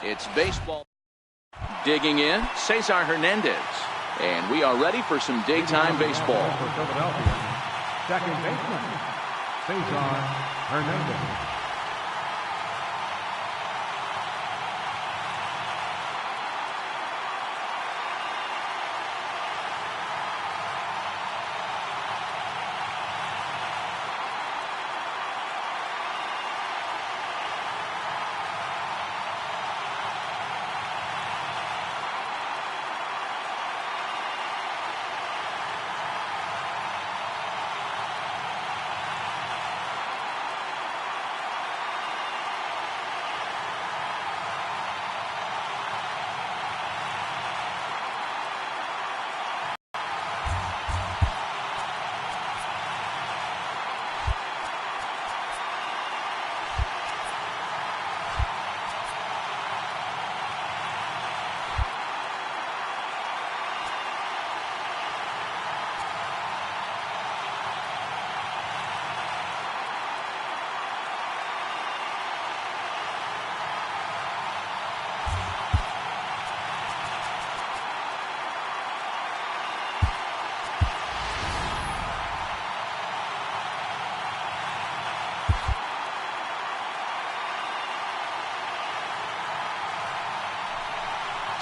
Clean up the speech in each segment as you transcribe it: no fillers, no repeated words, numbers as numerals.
It's baseball. Digging in, Cesar Hernandez. And we are ready for some daytime baseball. For Philadelphia, second baseman, Cesar Hernandez.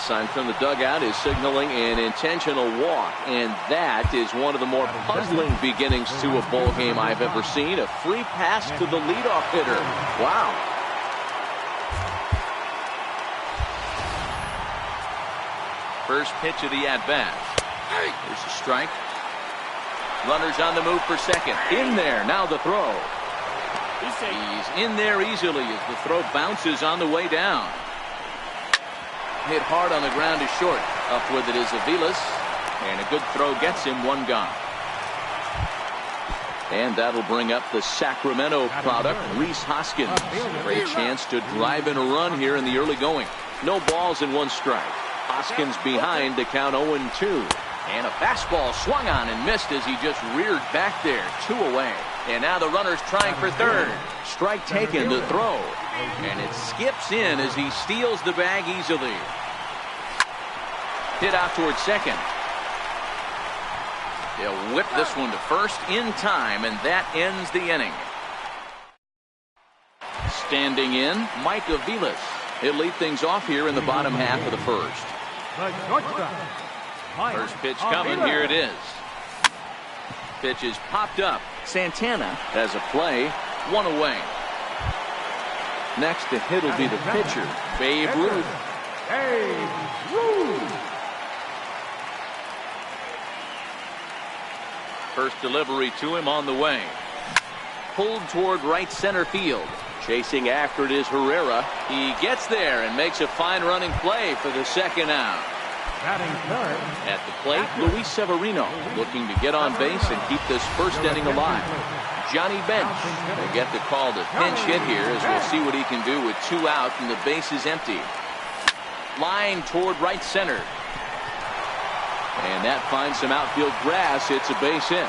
Sign from the dugout is signaling an intentional walk, and that is one of the more puzzling beginnings to a ball game I've ever seen. A free pass to the leadoff hitter. Wow. First pitch of the at-bat. There's a strike. Runners on the move for second. In there. Now the throw. He's in there easily as the throw bounces on the way down. Hit hard on the ground is short. Up with it is Aviles, and a good throw gets him one gone. And that'll bring up the Sacramento product, Rhys Hoskins. Great chance to drive in a run here in the early going. No balls and one strike. Hoskins behind to count 0-2. And a fastball swung on and missed as he just reared back there. 2 away. And now the runner's trying for third. Strike taken to throw. And it skips in as he steals the bag easily. Hit out towards second. They'll whip this one to first in time, and that ends the inning. Standing in, Mike Aviles. He'll lead things off here in the bottom half of the first. First pitch coming. Here it is. Pitch is popped up. Santana has a play. 1 away. Next to hit will be the pitcher, Babe Ruth. First delivery to him on the way. Pulled toward right center field. Chasing after it is Herrera. He gets there and makes a fine running play for the second out. At the plate, Luis Severino looking to get on base and keep this first inning alive. Johnny Bench will get the call to pinch hit here as we'll see what he can do with 2 out and the base is empty. Line toward right center. And that finds some outfield grass. It's a base hit.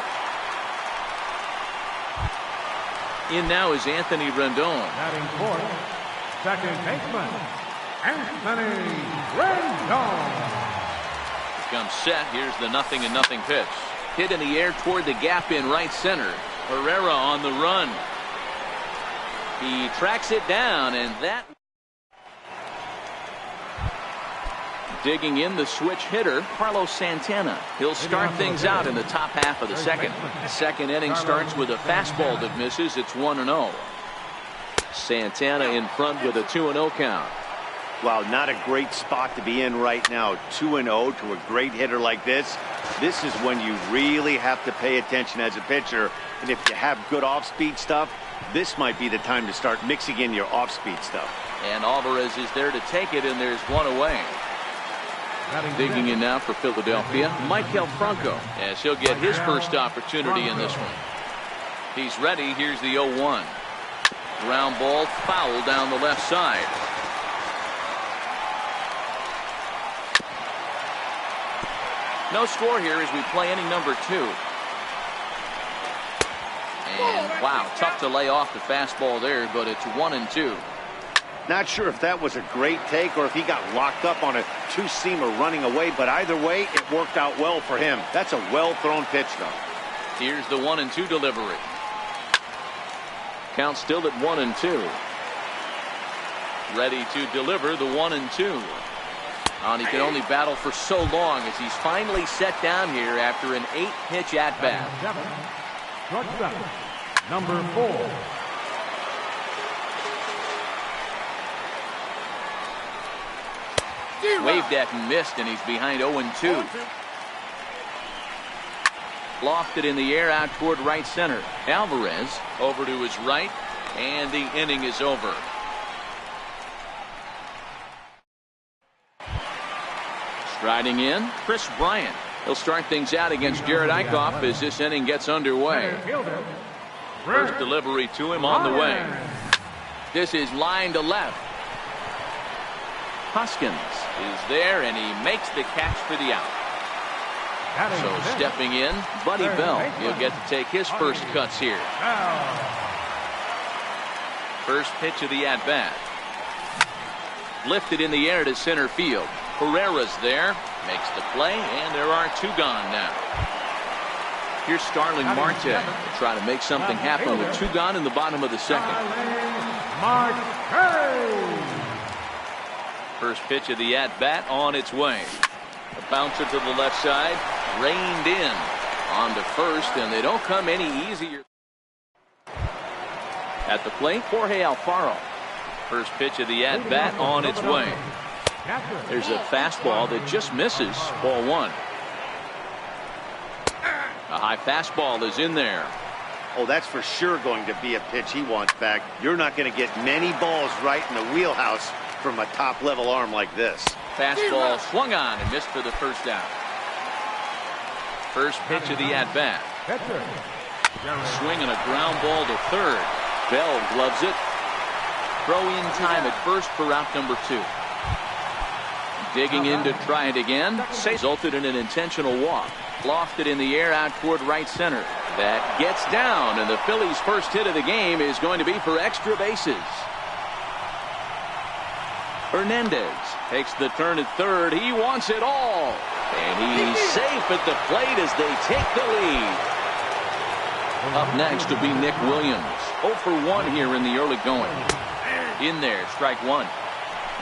In now is Anthony Rendon. Batting fourth, second baseman, Anthony Rendon. Comes set. Here's the 0-0 pitch. Hit in the air toward the gap in right center. Herrera on the run. He tracks it down, and that. Digging in the switch hitter, Carlos Santana. He'll start things out in the top half of the second. Second inning starts with a fastball that misses. It's 1-0. Santana in front with a 2-0 count. Wow, not a great spot to be in right now. 2-0 to a great hitter like this. This is when you really have to pay attention as a pitcher. And if you have good off-speed stuff, this might be the time to start mixing in your off-speed stuff. And Alvarez is there to take it, and there's 1 away. Digging in now for Philadelphia, Maikel Franco, as he'll get his first opportunity in this one. He's ready. Here's the 0-1. Ground ball foul down the left side. No score here as we play inning number 2. And wow, tough to lay off the fastball there, but it's 1-2. Not sure if that was a great take or if he got locked up on a two-seamer running away, but either way, it worked out well for him. That's a well-thrown pitch, though. Here's the 1-2 delivery. Count still at 1-2. Ready to deliver the 1-2. And he can only battle for so long as he's finally set down here after an 8-pitch at-bat. Number 4. Waved at and missed, and he's behind 0-2. Lofted in the air out toward right center. Alvarez over to his right, and the inning is over. Striding in, Chris Bryant. He'll start things out against Jerad Eickhoff as this inning gets underway. First delivery to him on the way. This is line to left. Hoskins is there, and he makes the catch for the out. So stepping in, Buddy Bell. He'll get to take his first cuts here. First pitch of the at-bat. Lifted in the air to center field. Herrera's there, makes the play, and there are 2 gone now. Here's Starling Marte to try to make something happen with 2 gone in the bottom of the second. First pitch of the at-bat on its way. A bouncer to the left side, reined in on to first, and they don't come any easier. At the plate, Jorge Alfaro. First pitch of the at-bat on its way. There's a fastball that just misses. Ball 1. A high fastball is in there. Oh, that's for sure going to be a pitch he wants back. You're not going to get many balls right in the wheelhouse from a top-level arm like this. Fastball swung on and missed for the first out. First pitch of the at-bat. Swinging a ground ball to third. Bell gloves it. Throw in time at first for out number 2. Digging in to try it again. Resulted in an intentional walk. Lofted in the air out toward right center. That gets down, and the Phillies' first hit of the game is going to be for extra bases. Hernandez takes the turn at third. He wants it all. And he's safe at the plate as they take the lead. Up next will be Nick Williams. 0 for 1 here in the early going. In there, strike 1.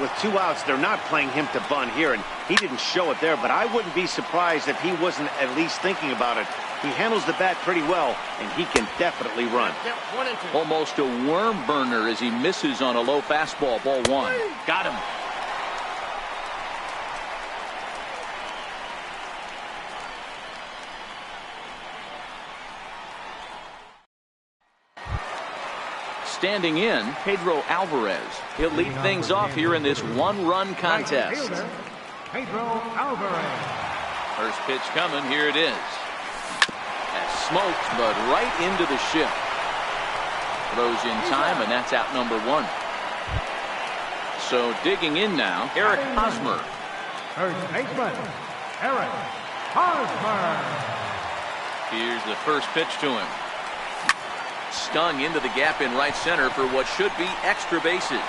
With 2 outs, they're not playing him to bunt here, and he didn't show it there, but I wouldn't be surprised if he wasn't at least thinking about it. He handles the bat pretty well, and he can definitely run. Almost a worm burner as he misses on a low fastball. Ball 1. Got him. Standing in, Pedro Alvarez. He'll lead things off here in this 1-run contest. Pedro Alvarez. First pitch coming. Here it is. That's smoked, but right into the shift. Throws in time, and that's out number 1. So digging in now, Eric Hosmer. First baseman, Eric Hosmer. Here's the first pitch to him. Stung into the gap in right center for what should be extra bases.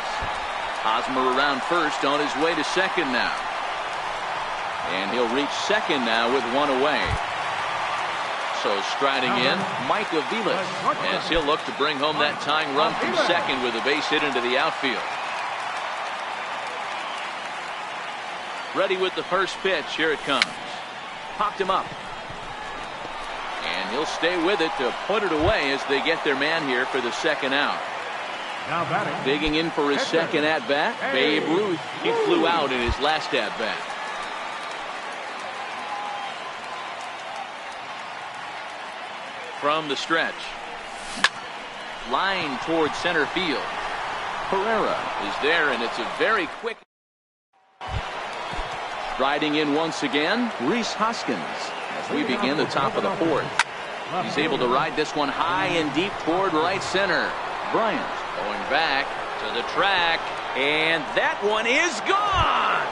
Hosmer around first, on his way to second now. And he'll reach second now with 1 away. So striding in, Mike Aviles, as he'll look to bring home that tying run from second with a base hit into the outfield. Ready with the first pitch. Here it comes. Popped him up. And he'll stay with it to put it away as they get their man here for the second out. Now batting. Digging in for his second at-bat, Babe Ruth. He flew out in his last at-bat. From the stretch. Line towards center field. Herrera is there, and it's a very quick. Striding in once again, Rhys Hoskins. As we begin the top of the 4th. He's able to ride this one high and deep toward right center. Bryant going back to the track, and that one is gone.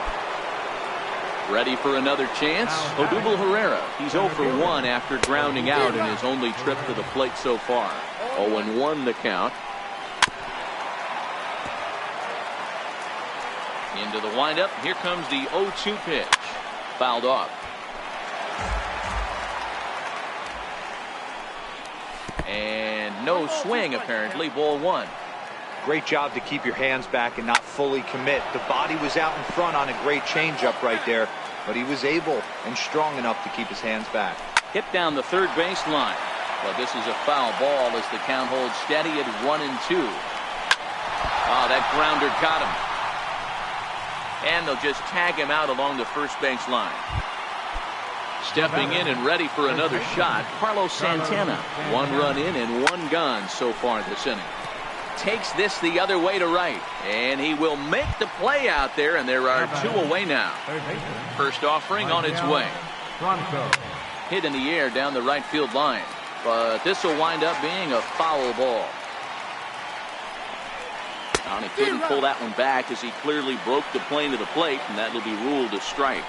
Ready for another chance? Odubel Herrera. He's 0 for 1 after grounding out in his only trip to the plate so far. 0-1 the count. Into the windup. Here comes the 0-2 pitch. Fouled off. And no swing, apparently. Ball one. Great job to keep your hands back and not fully commit. The body was out in front on a great changeup right there, but he was able and strong enough to keep his hands back. Hit down the third base line. Well, this is a foul ball as the count holds steady at 1-2. Oh, that grounder caught him. And they'll just tag him out along the first base line. Stepping in and ready for another shot, Carlos Santana. 1 run in and 1 gone so far this inning. Takes this the other way to right, and he will make the play out there, and there are 2 away now. First offering on its way. Hit in the air down the right field line, but this will wind up being a foul ball. And he couldn't pull that one back as he clearly broke the plane of the plate, and that will be ruled a strike.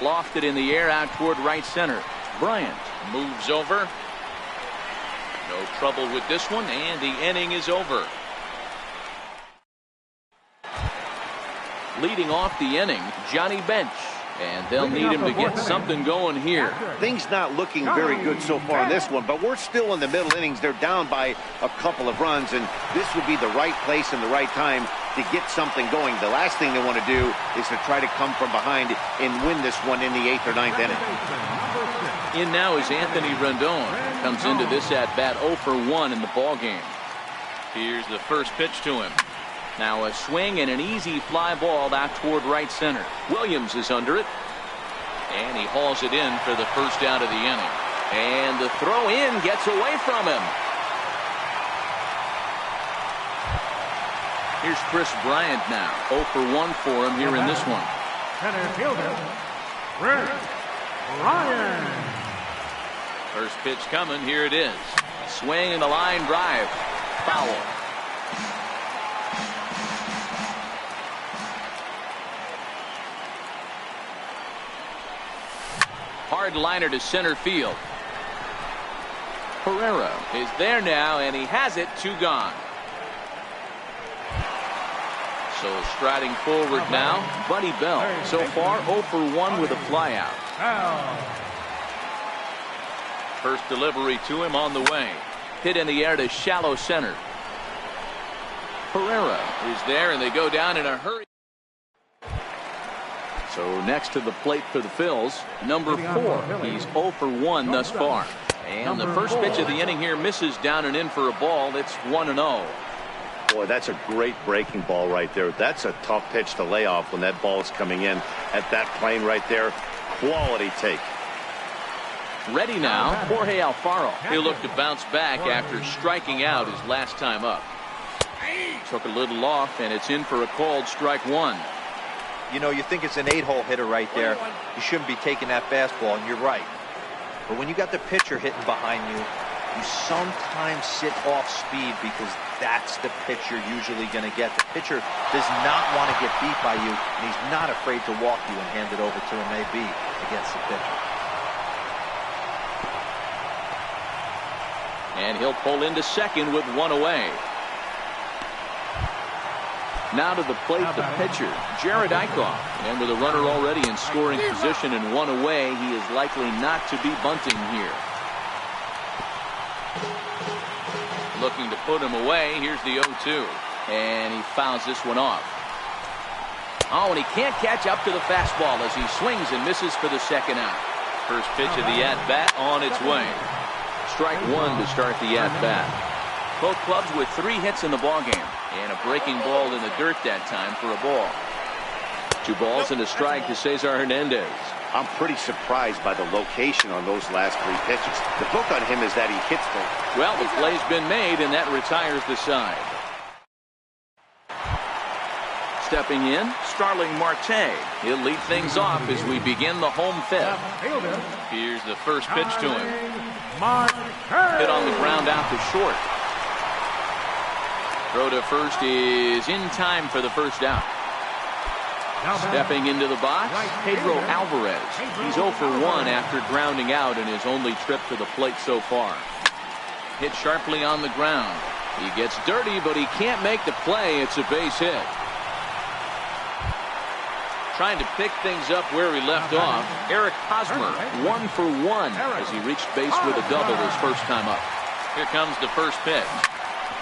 Lofted in the air out toward right center. Bryant moves over. No trouble with this one, and the inning is over. Leading off the inning, Johnny Bench. And they'll need him to get something going here. Things not looking very good so far in this one, but we're still in the middle innings. They're down by a couple of runs, and this would be the right place and the right time to get something going. The last thing they want to do is to try to come from behind and win this one in the 8th or 9th inning. In now is Anthony Rendon. Comes into this at bat 0 for 1 in the ball game. Here's the first pitch to him. Now a swing and an easy fly ball out toward right center. Williams is under it. And he hauls it in for the first out of the inning. And the throw in gets away from him. Here's Chris Bryant now. 0 for 1 for him here in this one. Center fielder, Chris Bryant. First pitch coming. Here it is. Swing and a line drive. Foul. Hard liner to center field. Herrera is there now, and he has it. 2 gone. So striding forward now, Buddy Bell. So far 0 for 1 with a flyout. First delivery to him on the way. Hit in the air to shallow center. Herrera is there, and they go down in a hurry. So next to the plate for the Phils, number 4. He's 0 for 1 thus far. And the first pitch of the inning here misses down and in for a ball. It's 1-0. Boy, that's a great breaking ball right there. That's a tough pitch to lay off when that ball is coming in at that plane right there. Quality take. Ready now, Jorge Alfaro. He'll look to bounce back after striking out his last time up. Took a little off, and it's in for a called strike 1. You know, you think it's an 8-hole hitter right there. You shouldn't be taking that fastball, and you're right. But when you got the pitcher hitting behind you, you sometimes sit off speed because that's the pitch you're usually going to get. The pitcher does not want to get beat by you, and he's not afraid to walk you and hand it over to him, maybe, against the pitcher. And he'll pull into second with 1 away. Now to the plate, the pitcher, Jared Eichhoff. And with a runner already in scoring position and 1 away, he is likely not to be bunting here. Looking to put him away. Here's the 0-2. And he fouls this one off. Oh, and he can't catch up to the fastball as he swings and misses for the second out. First pitch of the at-bat on its way. Strike 1 to start the at-bat. Both clubs with 3 hits in the ballgame. And a breaking ball in the dirt that time for a ball. 2 balls and a strike to Cesar Hernandez. I'm pretty surprised by the location on those last 3 pitches. The book on him is that he hits them. Well, the play's been made, and that retires the side. Stepping in, Starling Marte. He'll lead things off as we begin the home 5th. Here's the first pitch to him. Hit on the ground out to short. Throw to first is in time for the first out. Stepping into the box, Pedro Alvarez. He's 0 for 1 after grounding out in his only trip to the plate so far. Hit sharply on the ground. He gets dirty, but he can't make the play. It's a base hit. Trying to pick things up where he left off. Eric Hosmer, 1 for 1 as he reached base with a double his first time up. Here comes the first pitch.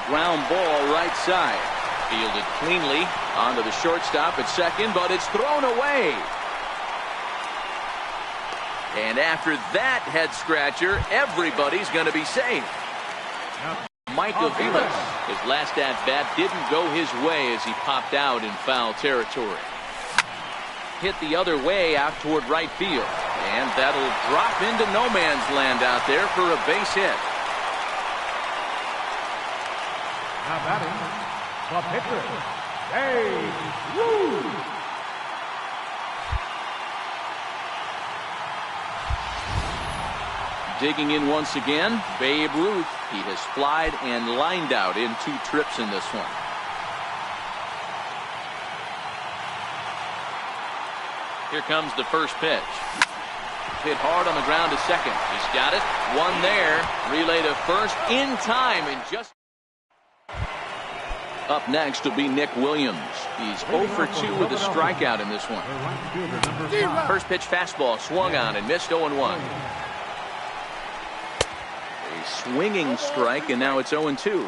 Ground ball right side. Fielded cleanly onto the shortstop at second, but it's thrown away. And after that head scratcher, everybody's going to be safe. Mike Aviles, his last at-bat didn't go his way as he popped out in foul territory. Hit the other way out toward right field. And that'll drop into no man's land out there for a base hit. Now batting, the pitcher, Babe Ruth. Digging in once again, Babe Ruth. He has flied and lined out in 2 trips in this one. Here comes the first pitch. Hit hard on the ground to second. He's got it. One there. Relay to first in time. And just up next will be Nick Williams. He's 0 for 2 with a strikeout in this one. First pitch fastball swung on and missed 0-1. A swinging strike, and now it's 0-2.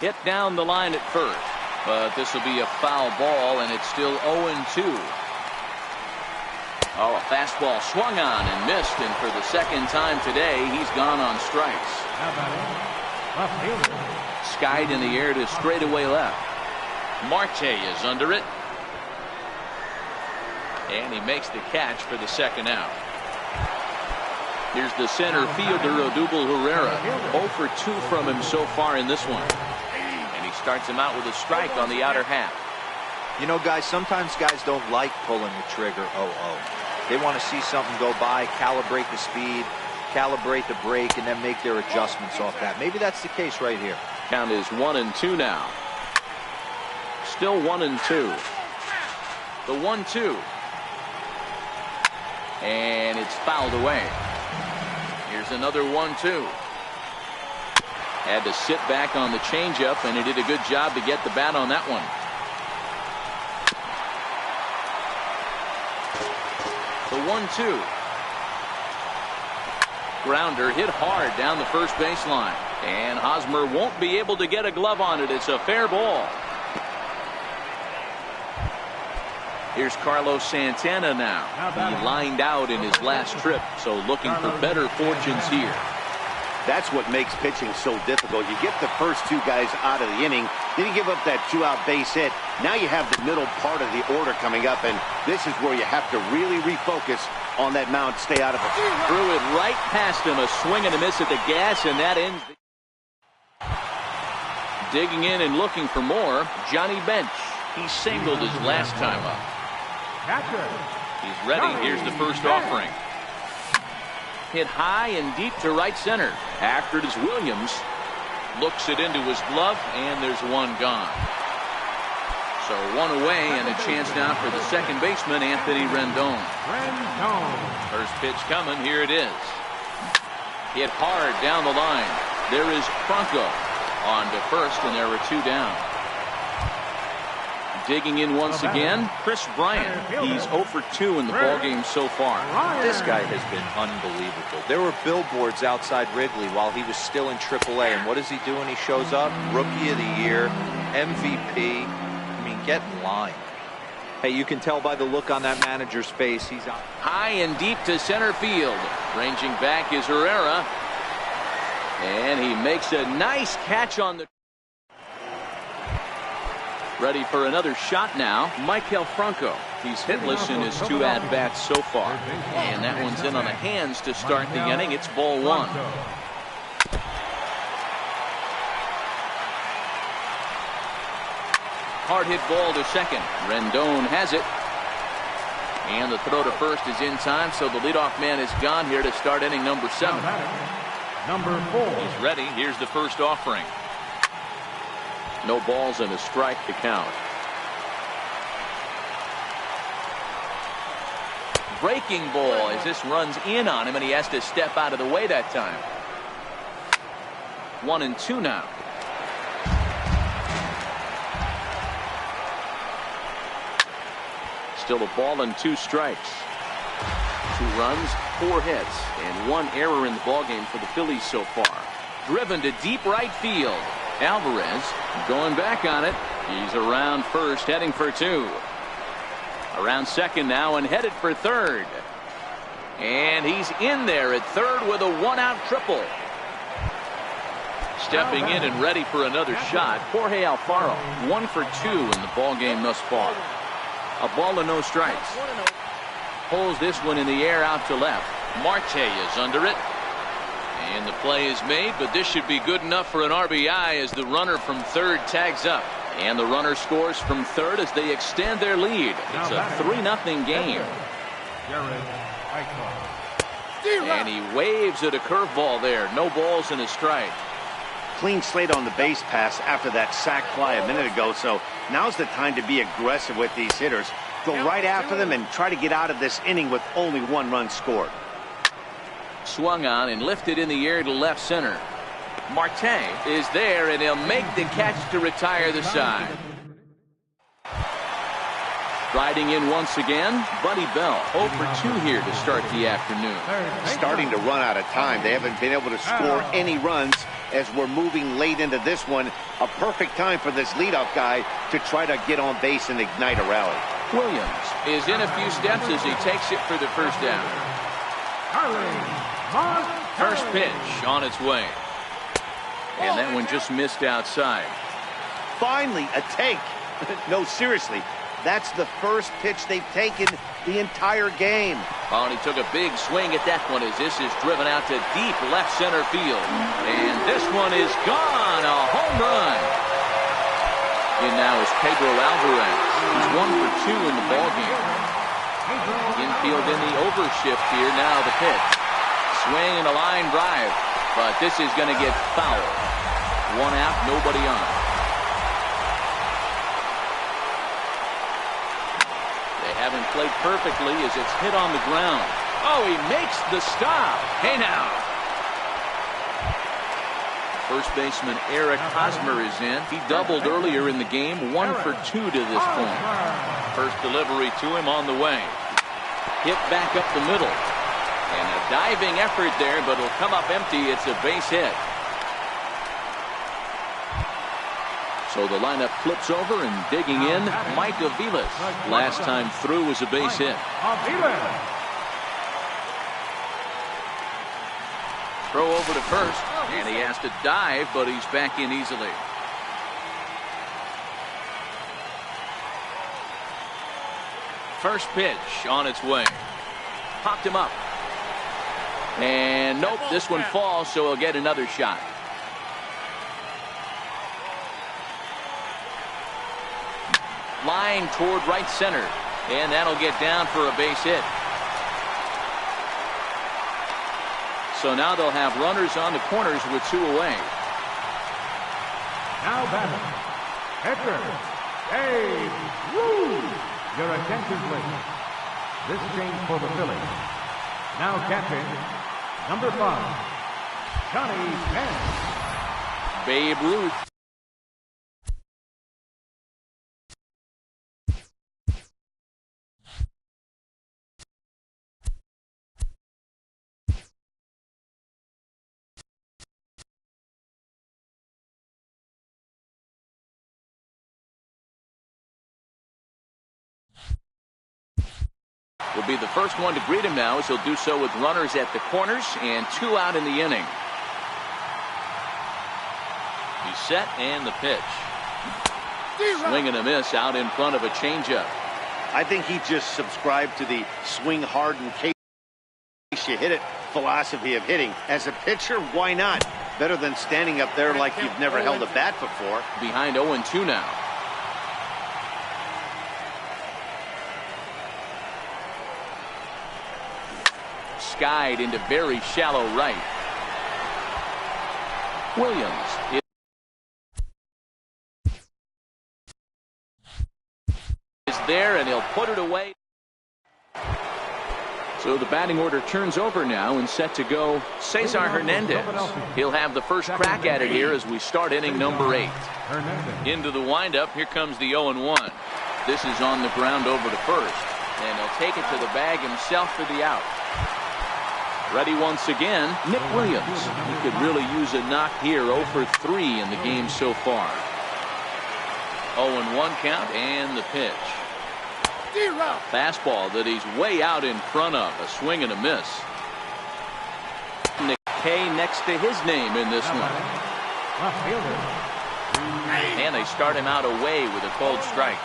Hit down the line at first. But this will be a foul ball, and it's still 0-2. Oh, a fastball swung on and missed, and for the second time today, he's gone on strikes. Skied in the air to straightaway left. Marte is under it. And he makes the catch for the second out. Here's the center fielder, Odubel Herrera. 0 for 2 from him so far in this one. Starts him out with a strike on the outer half. You know, guys, sometimes guys don't like pulling the trigger 0-0. They want to see something go by, calibrate the speed, calibrate the break, and then make their adjustments off that. Maybe that's the case right here. Count is 1-2 now. Still 1-2. The 1-2. And it's fouled away. Here's another 1-2. Had to sit back on the changeup, and he did a good job to get the bat on that one. The 1-2. Grounder hit hard down the first baseline. And Hosmer won't be able to get a glove on it. It's a fair ball. Here's Carlos Santana now. He lined out in his last trip, so looking for better fortunes here. That's what makes pitching so difficult. You get the first 2 guys out of the inning, then you give up that 2-out base hit. Now you have the middle part of the order coming up, and this is where you have to really refocus on that mound, stay out of it. Threw it right past him, a swing and a miss at the gas, and that ends. Digging in and looking for more, Johnny Bench. He singled his last time up. He's ready. Here's the first offering. Hit high and deep to right center. After it is Williams. Looks it into his glove, and there's one gone. So one away, and a chance now for the second baseman, Anthony Rendon. First pitch coming. Here it is. Hit hard down the line. There is Franco on to first, and there are 2 down. Digging in once again, Chris Bryant. He's 0 for 2 in the ballgame so far. This guy has been unbelievable. There were billboards outside Wrigley while he was still in AAA, and what does he do when he shows up? Rookie of the Year, MVP. I mean, get in line. Hey, you can tell by the look on that manager's face. He's out. High and deep to center field. Ranging back is Herrera. And he makes a nice catch on the... Ready for another shot now, Maikel Franco. He's hitless in his 2 at-bats so far. And that one's in on the hands to start the inning. It's ball 1. Hard hit ball to second. Rendon has it. And the throw to first is in time, so the leadoff man is gone here to start inning number 7. Number 4. He's ready. Here's the first offering. No balls and a strike to count. Breaking ball as this runs in on him, and he has to step out of the way that time. 1-2 now. Still a ball and 2 strikes. 2 runs, 4 hits, and 1 error in the ballgame for the Phillies so far. Driven to deep right field. Alvarez going back on it. He's around first, heading for 2. Around second now and headed for third. And he's in there at third with a 1-out triple. Stepping in and ready for another shot, Jorge Alfaro, 1 for 2 in the ballgame thus far. A ball and no strikes. Pulls this one in the air out to left. Marte is under it. And the play is made, but this should be good enough for an RBI as the runner from third tags up. And the runner scores from third as they extend their lead. It's a 3-0 game. And he waves at a curveball there. No balls and a strike. Clean slate on the base pass after that sac fly a minute ago, so now's the time to be aggressive with these hitters. Go right after them and try to get out of this inning with only 1 run scored. Swung on and lifted in the air to left center. Marte is there, and he'll make the catch to retire the side. Riding in once again, Buddy Bell, 0 for 2 here to start the afternoon. Starting to run out of time. They haven't been able to score any runs as we're moving late into this one. A perfect time for this leadoff guy to try to get on base and ignite a rally. Williams is in a few steps as he takes it for the first down. First pitch on its way. And that one just missed outside. Finally, a take. No, seriously. That's the first pitch they've taken the entire game. Oh, and he took a big swing at that one as this is driven out to deep left center field. And this one is gone. A home run. In now is Pedro Alvarez. He's 1 for 2 in the ballgame. Infield in the overshift here. Now the pitch. Swing and a line drive. But this is going to get foul. 1 out, nobody on. They haven't played perfectly as it's hit on the ground. Oh, he makes the stop. Hey now. First baseman Eric Hosmer is in. He doubled earlier in the game, 1 for 2 to this point. First delivery to him on the way. Hit back up the middle. And a diving effort there, but it'll come up empty. It's a base hit. So the lineup flips over and digging in, Mike Aviles. Last time through was a base hit. Throw over to first, and he has to dive, but he's back in easily. First pitch on its way. Popped him up. And nope, this one falls, so he'll get another shot. Line toward right center, and that'll get down for a base hit. So now they'll have runners on the corners with 2 away. Now batting, pitcher, Dave Root. Your attention, please. This change for the Phillies. Now catching, number 5, Johnny Bench. Babe Ruth. Will be the first one to greet him now as he'll do so with runners at the corners and 2 out in the inning. He's set and the pitch. Swing and a miss out in front of a changeup. I think he just subscribed to the swing hard in case you hit it philosophy of hitting. As a pitcher, why not? Better than standing up there like you've never held a bat before. Behind 0-2 now. Skied into very shallow right. Williams is there, and he'll put it away. So the batting order turns over now and set to go Cesar Hernandez. He'll have the first crack at it here as we start inning number 8. Into the windup, here comes the 0-1. This is on the ground over to first. and he'll take it to the bag himself for the out. Ready once again, Nick Williams. He could really use a knock here. 0 for 3 in the game so far. 0-1 count and the pitch. Fastball that he's way out in front of. A swing and a miss. Nick K next to his name in this one. And they start him out away with a cold strike.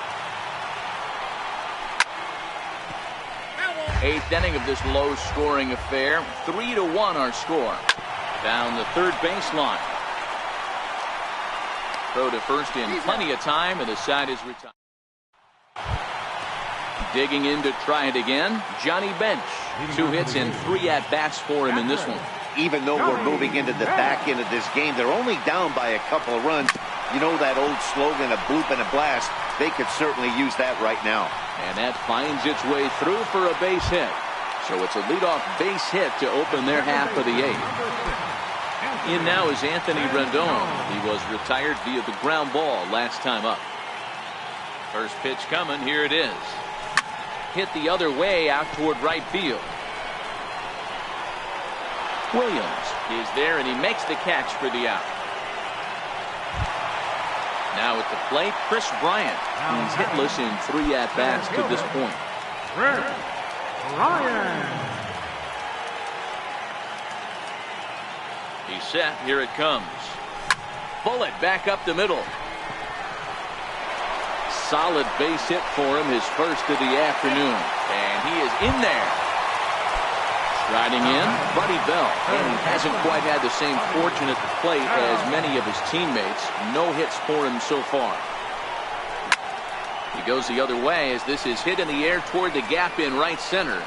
8th inning of this low-scoring affair. 3-1 our score. Down the third baseline. Throw to first in plenty of time, and the side is retired. Digging in to try it again, Johnny Bench. 2 hits and 3 at-bats for him in this one. Even though we're moving into the back end of this game, they're only down by a couple of runs. You know that old slogan, a bloop and a blast. They could certainly use that right now. And that finds its way through for a base hit. So it's a leadoff base hit to open their half of the 8th. In now is Anthony Rendon. He was retired via the ground ball last time up. First pitch coming. Here it is. Hit the other way out toward right field. Williams is there, and he makes the catch for the out. Now at the plate, Chris Bryant. He's hitless in 3 at-bats to this point. Chris Bryant. He's set. Here it comes. Bullet back up the middle. Solid base hit for him, his first of the afternoon. And he is in there. Striding in, Buddy Bell. And he hasn't quite had the same fortune at the plate as many of his teammates. No hits for him so far. He goes the other way as this is hit in the air toward the gap in right center.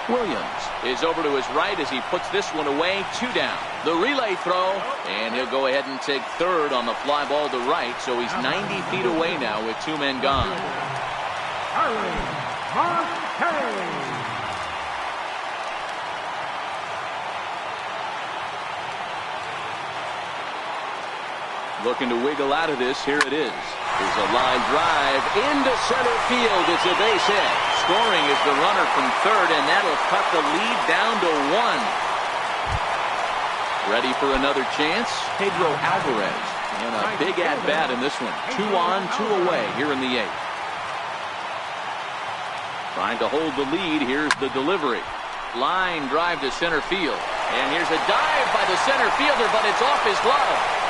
Williams is over to his right as he puts this one away. 2 down. The relay throw, and he'll go ahead and take third on the fly ball to right. So he's 90 feet away now with 2 men gone. Looking to wiggle out of this. Here it is. There's a line drive into center field. It's a base hit. Scoring is the runner from third, and that'll cut the lead down to 1. Ready for another chance? Pedro Alvarez. And a big at-bat in this one. 2 on, 2 away here in the 8th. Trying to hold the lead. Here's the delivery. Line drive to center field. And here's a dive by the center fielder, but it's off his glove.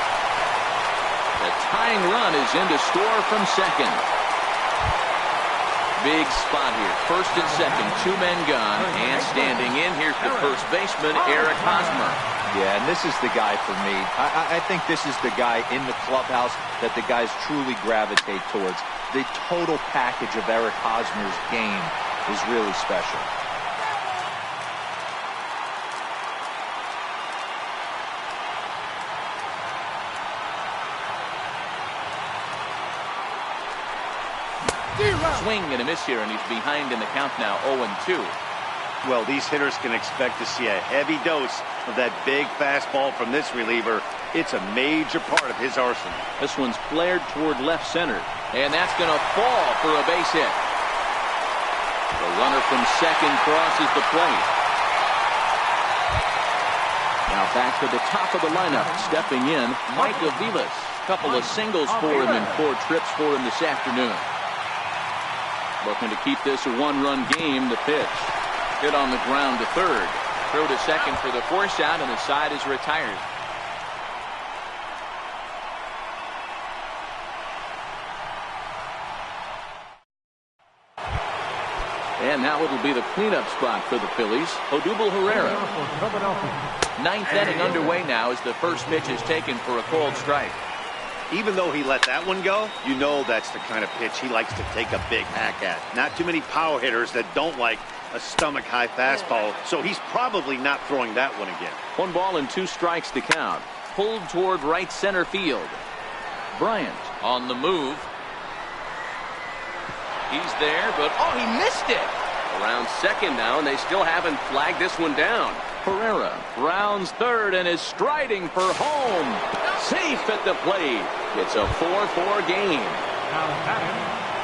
The tying run is in to score from second. Big spot here. First and second, 2 men gone. And standing in, here's the first baseman, Eric Hosmer. Yeah, and this is the guy for me. I think this is the guy in the clubhouse that the guys truly gravitate towards. The total package of Eric Hosmer's game is really special. Swing and a miss here, and he's behind in the count now, 0-2. Well, these hitters can expect to see a heavy dose of that big fastball from this reliever. It's a major part of his arsenal. This one's flared toward left center, and that's going to fall for a base hit. The runner from second crosses the plate. Now back to the top of the lineup, stepping in, Mike Aviles. Couple of singles for him and 4 trips for him this afternoon. Looking to keep this a 1-run game. The pitch. Hit on the ground to third. Throw to second for the force out, and the side is retired. And now it'll be the cleanup spot for the Phillies. Odubel Herrera. 9th inning underway now as the first pitch is taken for a cold strike. Even though he let that one go, you know that's the kind of pitch he likes to take a big hack at. Not too many power hitters that don't like a stomach-high fastball, so he's probably not throwing that one again. 1 ball and 2 strikes to count. Pulled toward right center field. Bryant on the move. He's there, but he missed it. Around second now, and they still haven't flagged this one down. Herrera rounds third and is striding for home. Safe at the plate. It's a 4-4 game. Now batting,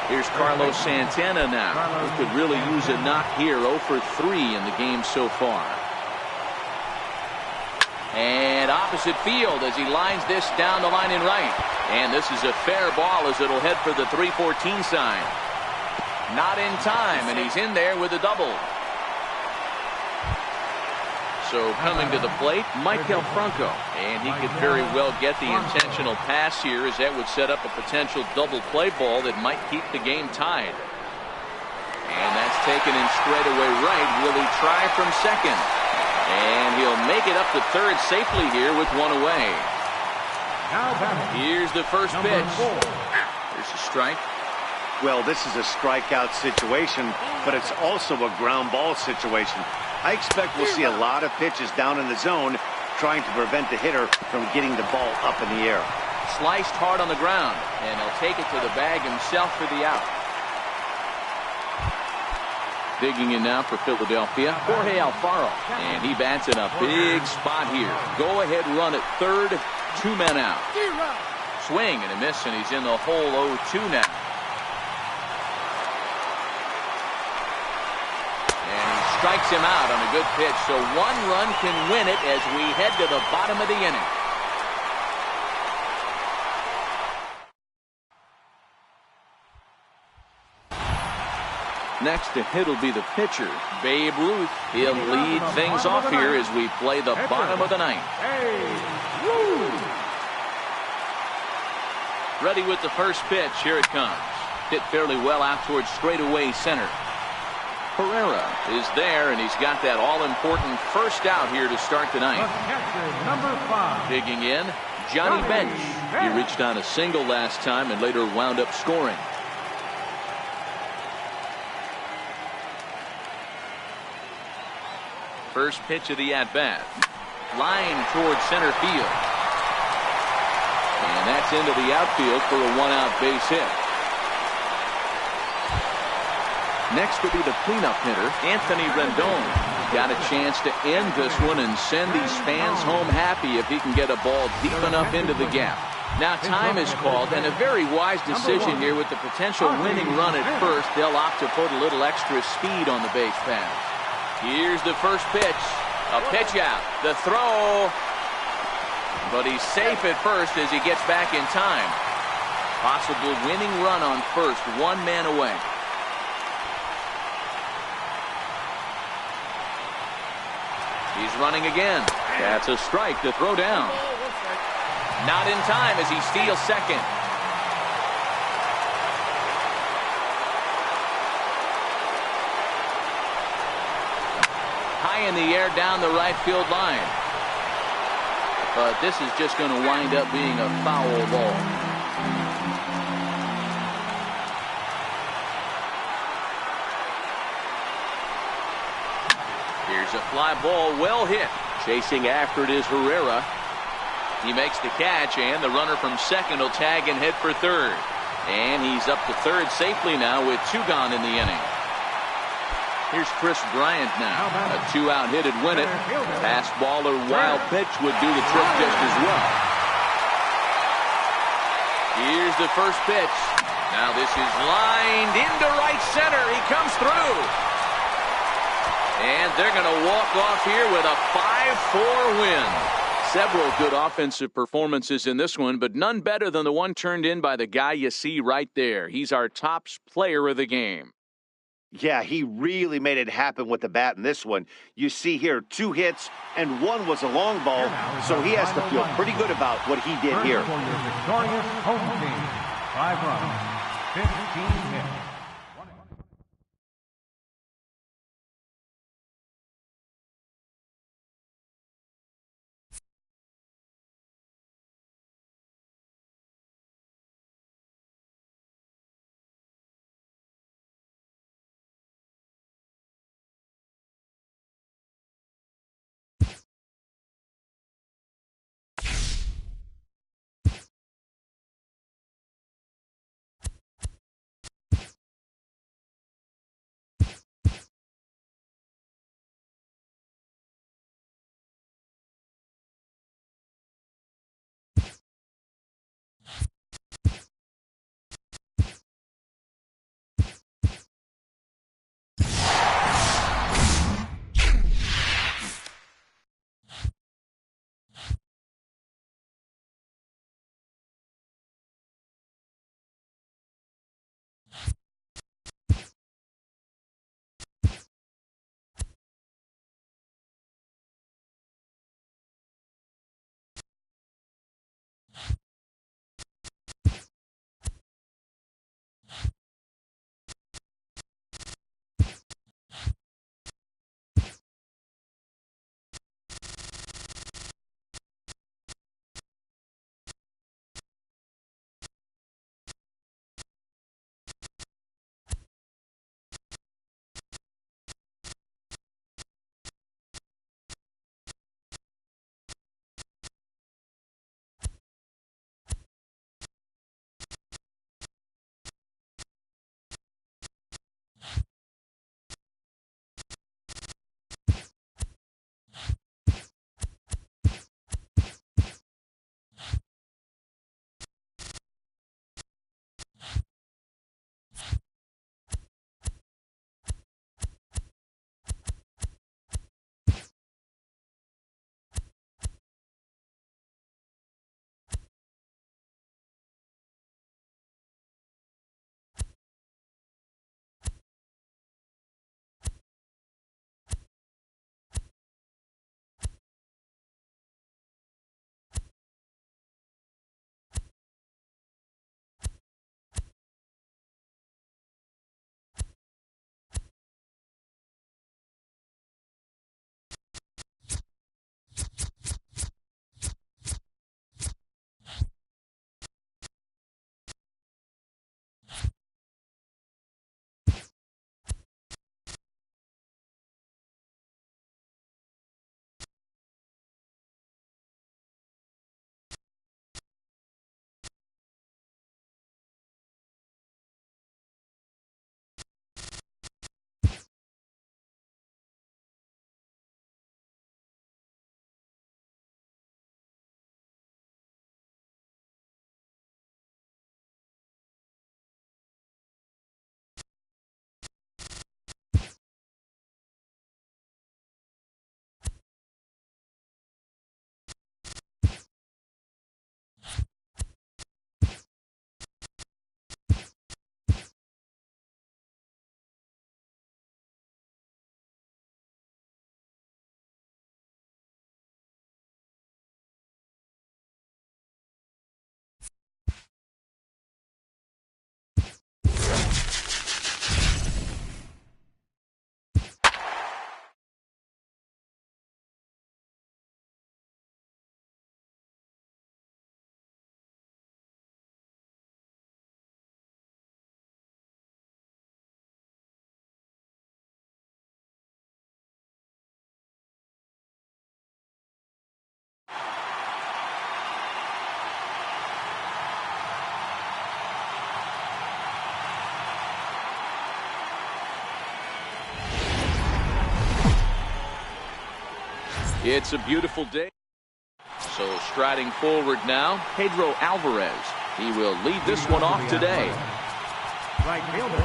Here's Carlos Santana now. He could really use a knock here. 0 for 3 in the game so far. And opposite field as he lines this down the line in right. And this is a fair ball as it'll head for the 314 sign. Not in time, and he's in there with a double. So coming to the plate, Maikel Franco. And he could very well get the intentional pass here, as that would set up a potential double play ball that might keep the game tied. And that's taken in straightaway right. Will he try from second? And he'll make it up to third safely here with one away. Here's the first pitch. There's a strike. Well, this is a strikeout situation, but it's also a ground ball situation. I expect we'll see a lot of pitches down in the zone trying to prevent the hitter from getting the ball up in the air. Sliced hard on the ground, and he'll take it to the bag himself for the out. Digging in now for Philadelphia, Jorge Alfaro. And he bats in a big spot here. Go ahead run at third, 2 men out. Swing and a miss, and he's in the hole 0-2 now. Strikes him out on a good pitch, so 1 run can win it as we head to the bottom of the inning. Next to hit will be the pitcher, Babe Ruth. He'll lead things off here as we play the bottom of the ninth. Ready with the first pitch. Here it comes. Hit fairly well out towards straightaway center. Herrera is there, and he's got that all-important first out here to start the ninth. Number 5. Digging in, Johnny Bench. He reached on a single last time and later wound up scoring. First pitch of the at-bat. Line towards center field. And that's into the outfield for a 1-out base hit. Next will be the cleanup hitter, Anthony Rendon. Got a chance to end this one and send these fans home happy if he can get a ball deep enough into the gap. Now time is called, and a very wise decision here with the potential winning run at first. They'll opt to put a little extra speed on the base pass. Here's the first pitch. A pitch out. The throw. But he's safe at first as he gets back in time. Possible winning run on first, 1 man away. He's running again. That's a strike to throw down. Not in time as he steals second. High in the air down the right field line. But this is just going to wind up being a foul ball. Here's a fly ball, well hit. Chasing after it is Herrera. He makes the catch, and the runner from second will tag and head for third. And he's up to third safely now with 2 gone in the inning. Here's Chris Bryant now. A 2-out hit'd win it. Fastball or wild pitch would do the trick just as well. Here's the first pitch. Now this is lined into right center. He comes through. And they're going to walk off here with a 5-4 win. Several good offensive performances in this one, but none better than the one turned in by the guy you see right there. He's our top player of the game. Yeah, he really made it happen with the bat in this one. You see here 2 hits, and 1 was a long ball, so he has to feel pretty good about what he did here. For your victorious home team, 5 runs, 15 hits. It's a beautiful day. So striding forward now, Pedro Alvarez. He will lead this one off today. Right fielder.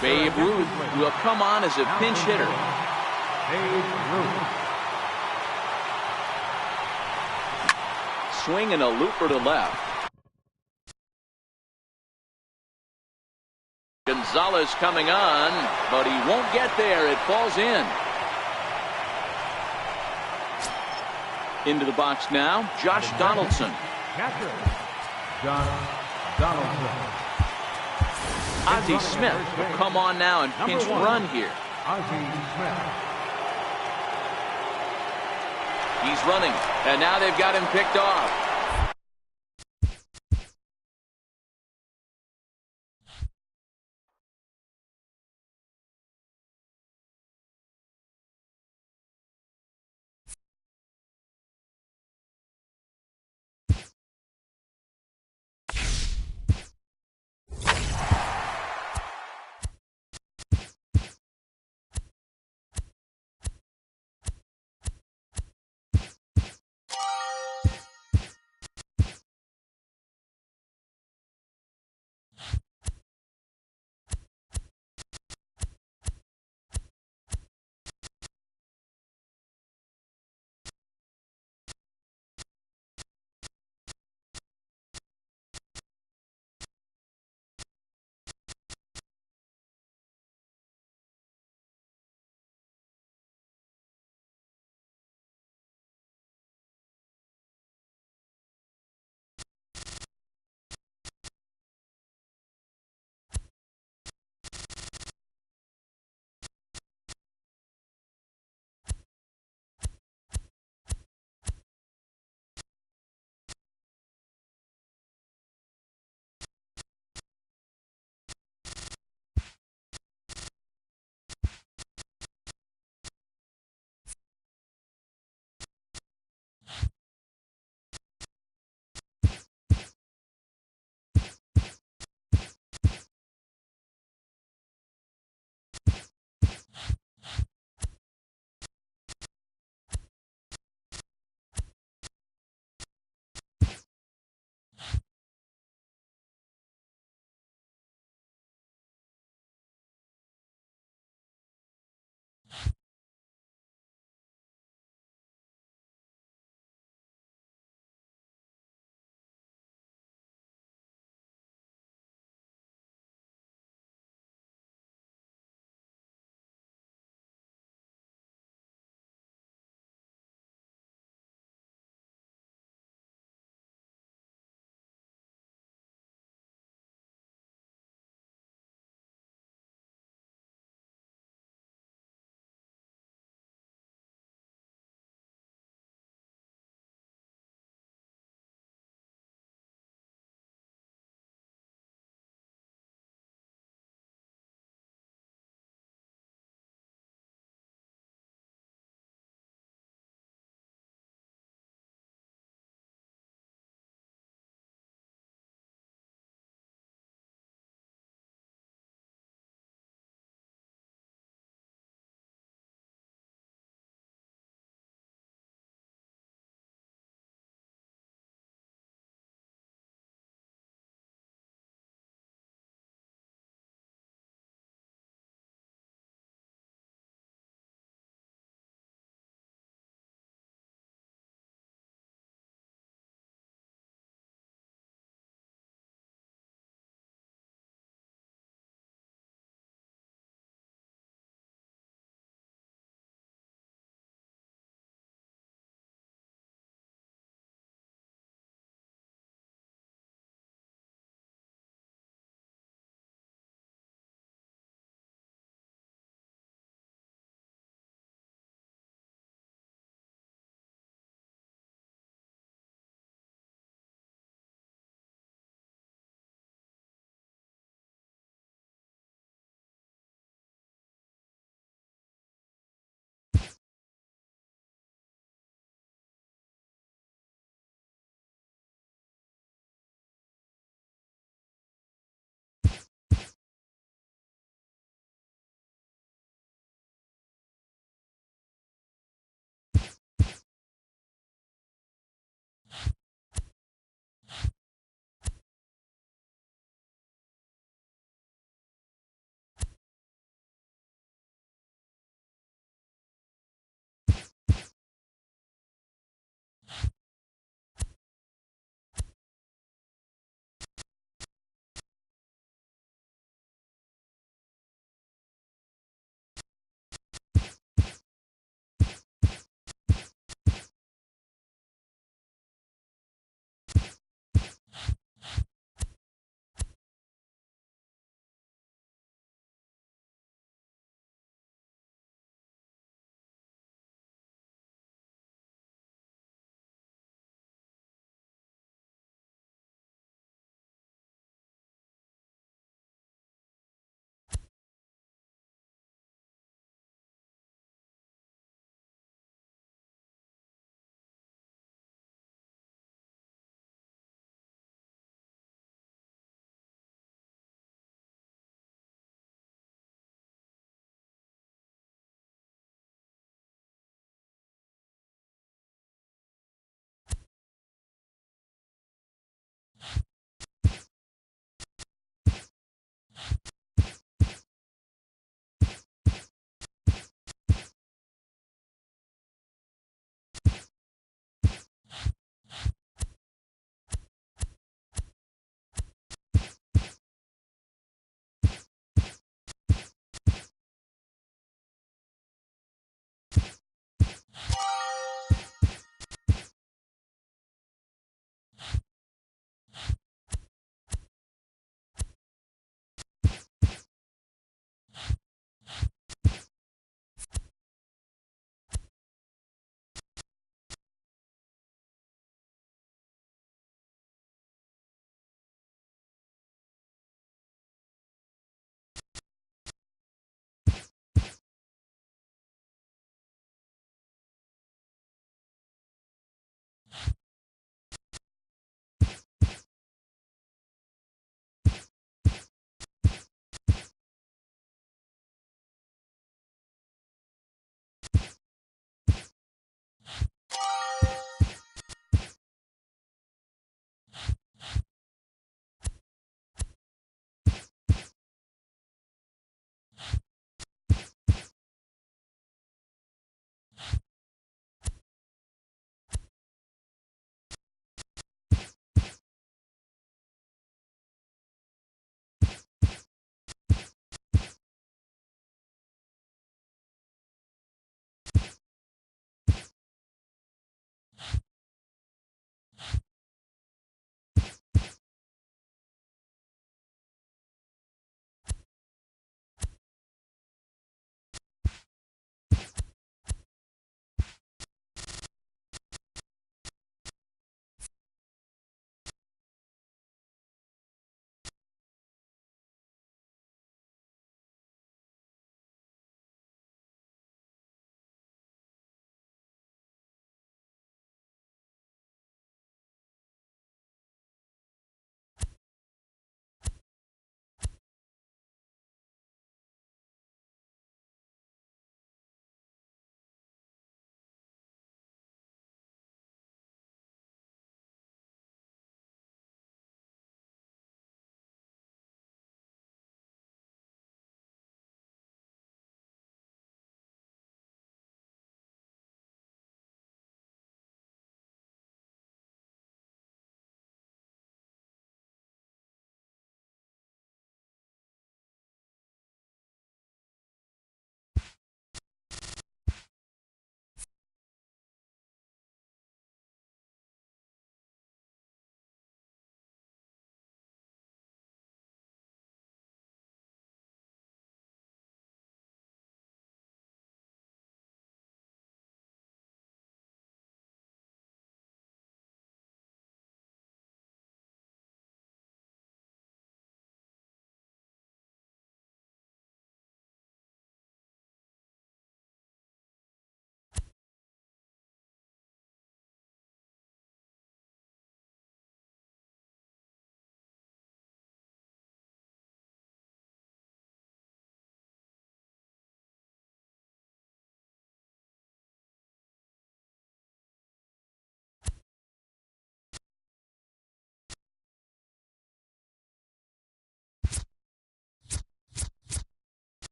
Babe Ruth will come on as a pinch hitter. Babe Ruth. Swing and a looper to left. Gonzalez coming on, but he won't get there. It falls in. Into the box now, Josh Donaldson. Catcher. Josh Donaldson. Ozzie Smith will come on now and pinch run here. Ozzie Smith. He's running, and now they've got him picked off.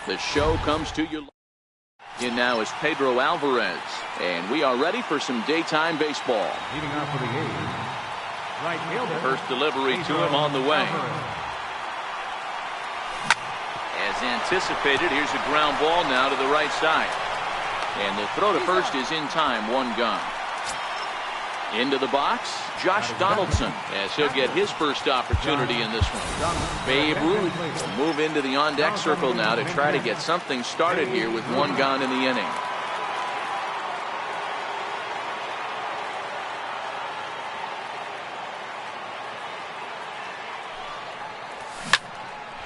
The show comes to you. In now is Pedro Alvarez, and we are ready for some daytime baseball. Leading off for the A's, right fielder. First delivery to him on the way. As anticipated, here's a ground ball now to the right side. And the throw to first is in time, one gone. Into the box, Josh Donaldson, as he'll get his first opportunity in this one. Babe Ruth will move into the on-deck circle now to try to get something started here with one gone in the inning.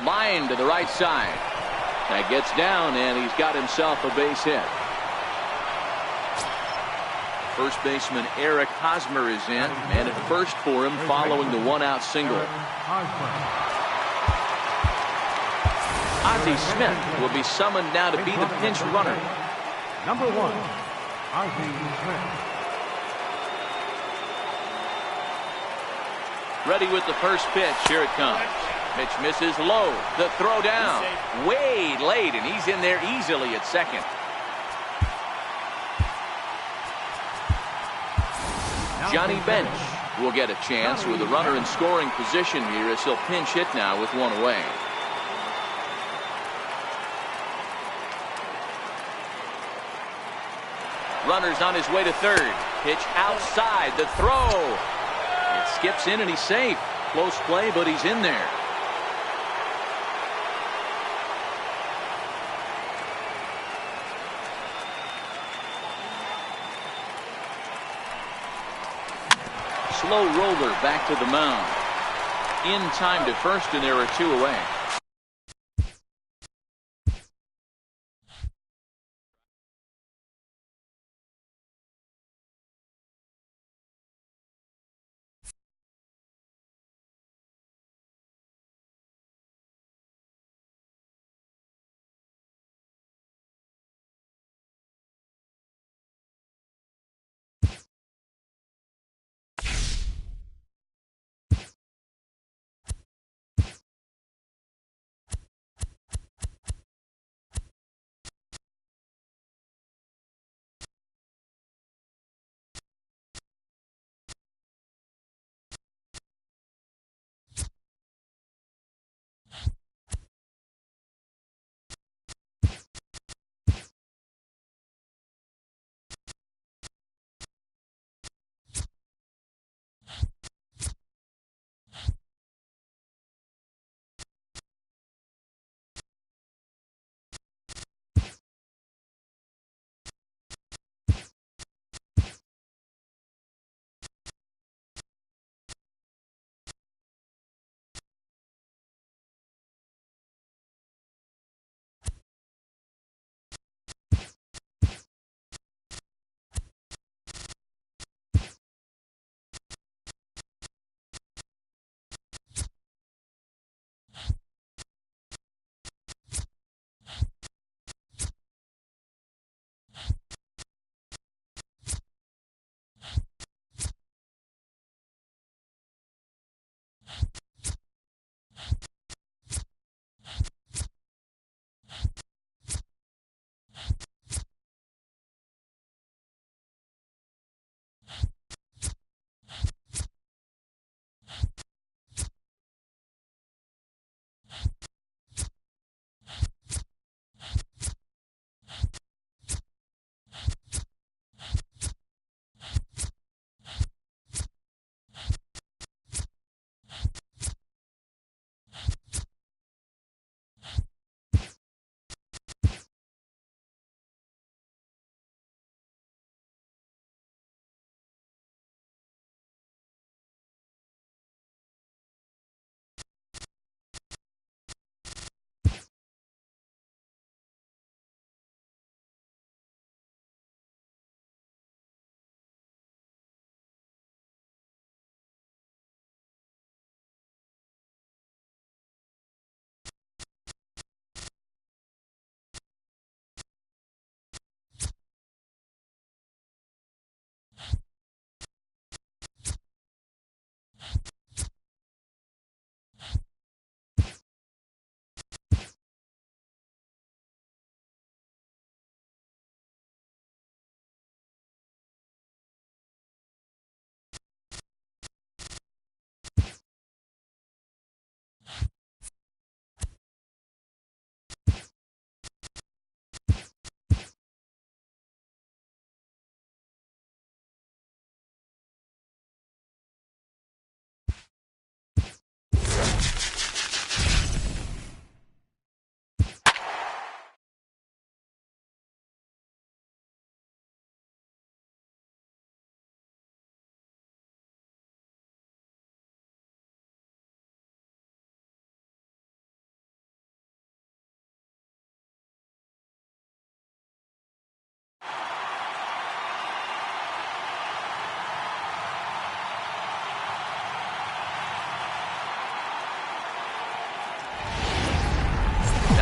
Line to the right side. That gets down, and he's got himself a base hit. First baseman Eric Hosmer is in, and at first for him following the one-out single. Ozzie Smith will be summoned now to be the pinch runner. Number 1, Ozzie Smith. Ready with the first pitch. Here it comes. Pitch misses low. The throw down. Way late, and he's in there easily at second. Johnny Bench will get a chance with a runner in scoring position here as he'll pinch hit now with one away. Runner's on his way to third. Pitch outside. The throw. It skips in and he's safe. Close play, but he's in there. Slow roller back to the mound. In time to first, and there are two away.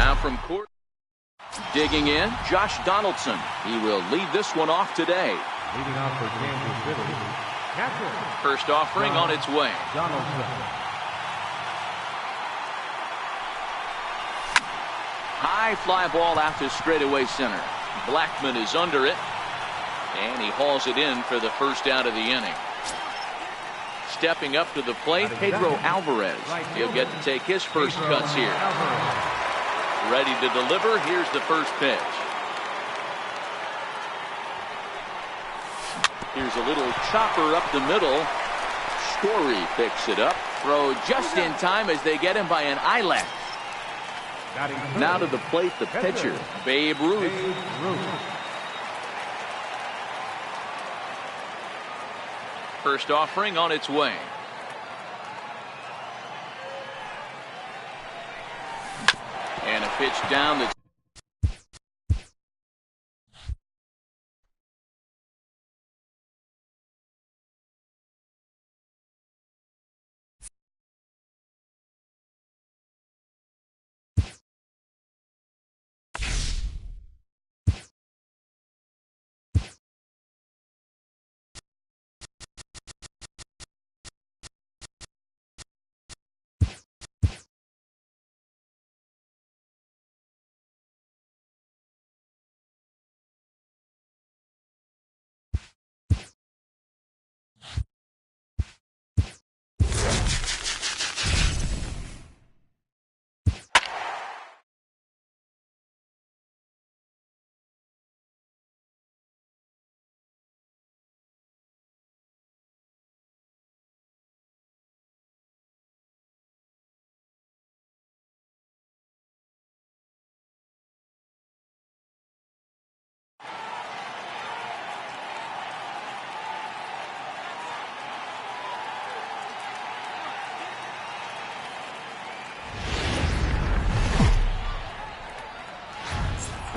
Now from court, digging in, Josh Donaldson. He will lead this one off today. Leading off for Kansas City, catcher First offering on its way. Donaldson. High fly ball out to straightaway center. Blackmon is under it, and he hauls it in for the first out of the inning. Stepping up to the plate, Pedro Alvarez. He'll get to take his first cuts here. Ready to deliver. Here's the first pitch. Here's a little chopper up the middle. Story picks it up. Throw just in time as they get him by an eyelash. Now to the plate, the pitcher, Babe Ruth. First offering on its way. And a pitch down the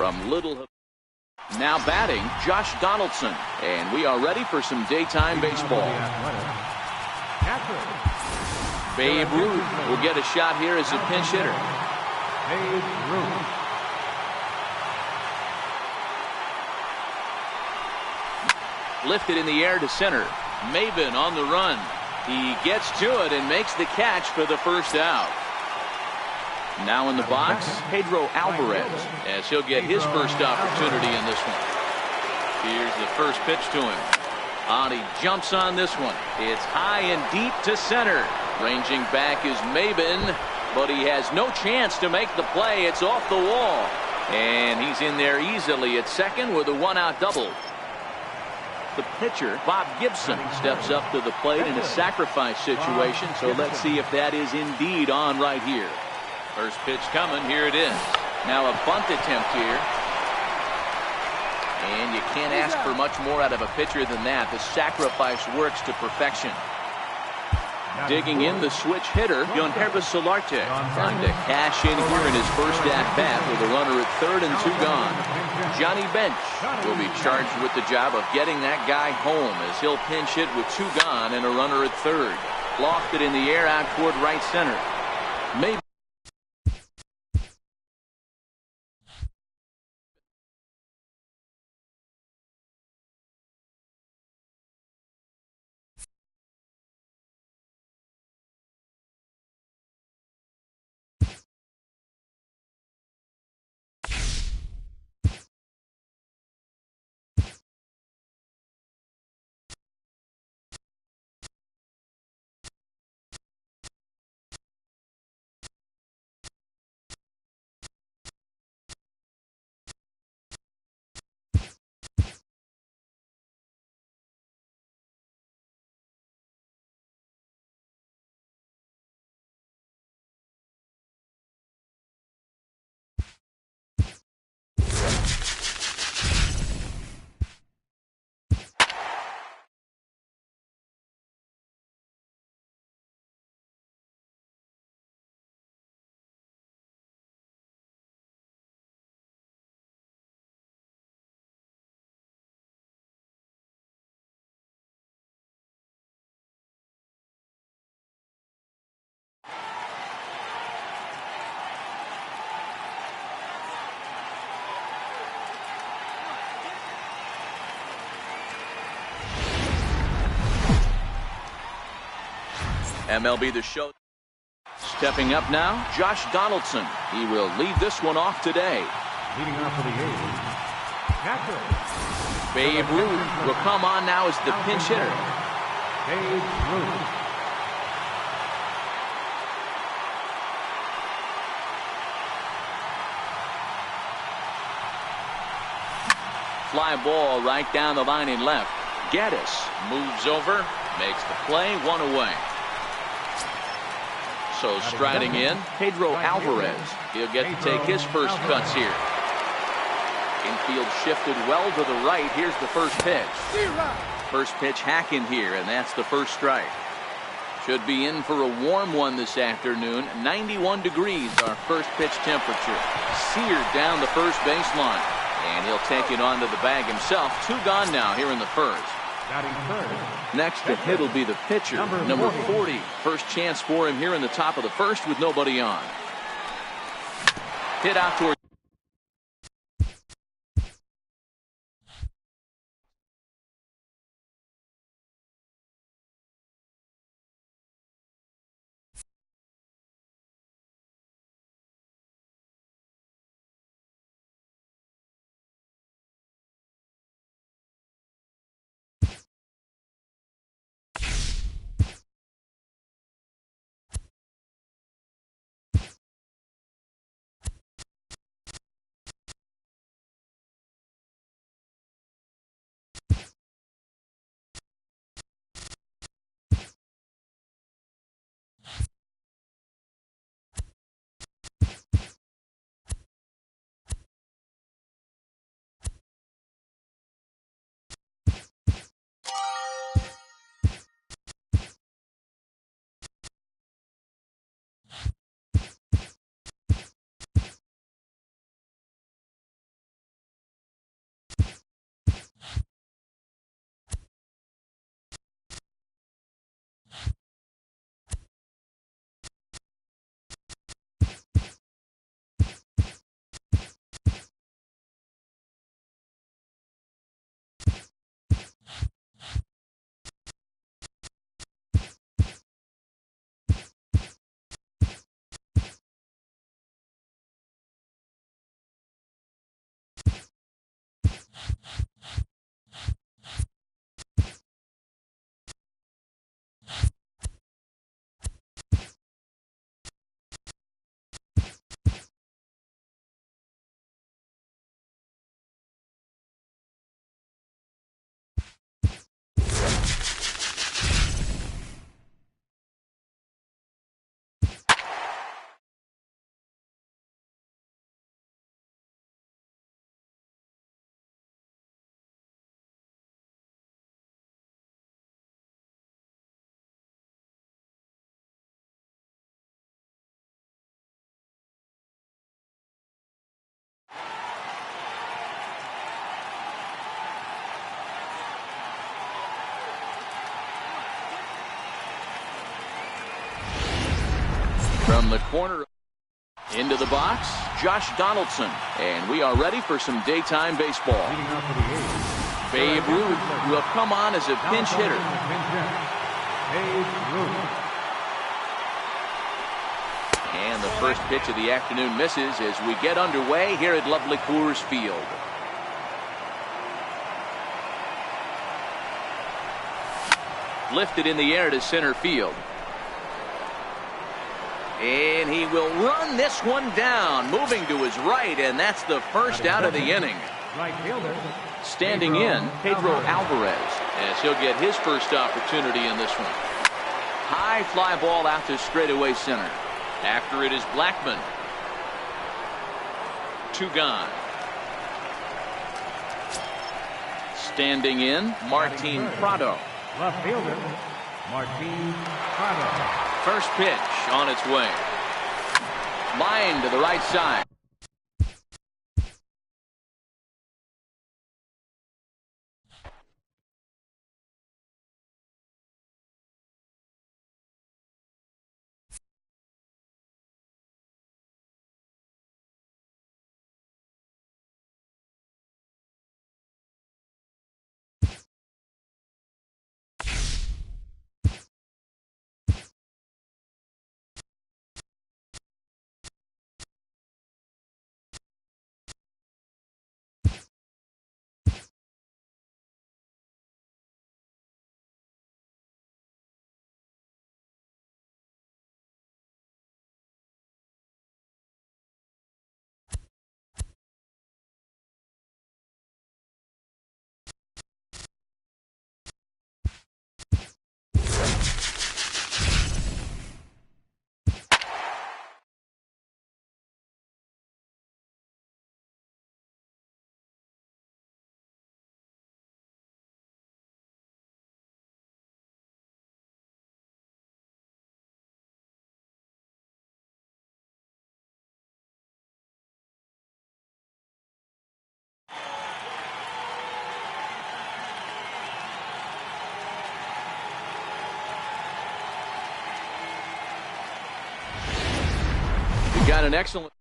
from Little. Now batting, Josh Donaldson. And we are ready for some daytime baseball. Babe Ruth will get a shot here as a pinch hitter. Babe Ruth. Lifted in the air to center. Maven on the run. He gets to it and makes the catch for the first out. Now in the box, Pedro Alvarez, as he'll get his first opportunity in this one. Here's the first pitch to him. He jumps on this one. It's high and deep to center. Ranging back is Maven, but he has no chance to make the play. It's off the wall. And he's in there easily at second with a one-out double. The pitcher, Bob Gibson, steps up to the plate in a sacrifice situation. So let's see if that is indeed on right here. First pitch coming. Here it is. Now a bunt attempt here. And you can't ask for much more out of a pitcher than that. The sacrifice works to perfection. Digging in, the switch hitter, Yangervis Solarte, trying to cash in here in his first at-bat with a runner at third and two gone. Johnny Bench will be charged with the job of getting that guy home as he'll pinch hit with two gone and a runner at third. Lofted in the air out toward right center. Maybe MLB The Show. Stepping up now, Josh Donaldson. He will lead this one off today. Leading off for the A's, catcher. Babe Ruth will come on now as the pinch hitter. Babe Ruth. Fly ball right down the line in left. Gaddis moves over, makes the play, one away. So striding in, Pedro Alvarez. He'll get to take his first cuts here. Infield shifted well to the right. Here's the first pitch. First pitch hacking here, and that's the first strike. Should be in for a warm one this afternoon. 91 degrees, our first pitch temperature. Seared down the first baseline. And he'll take it onto the bag himself. 2 gone now here in the first. Next to hit will be the pitcher, number 40. First chance for him here in the top of the first with nobody on. Hit out toward. From the corner into the box, Josh Donaldson. And we are ready for some daytime baseball. Babe Ruth will come on as a pinch hitter. And the first pitch of the afternoon misses as we get underway here at lovely Coors Field. Lifted in the air to center field. And he will run this one down, moving to his right, and that's the first out of the inning. Standing in, Pedro Alvarez, as he'll get his first opportunity in this one. High fly ball out to straightaway center. After it is Blackmon. 2 gone. Standing in, Martin Prado. Left fielder, Martin Prado. First pitch on its way. Line to the right side. You got an excellent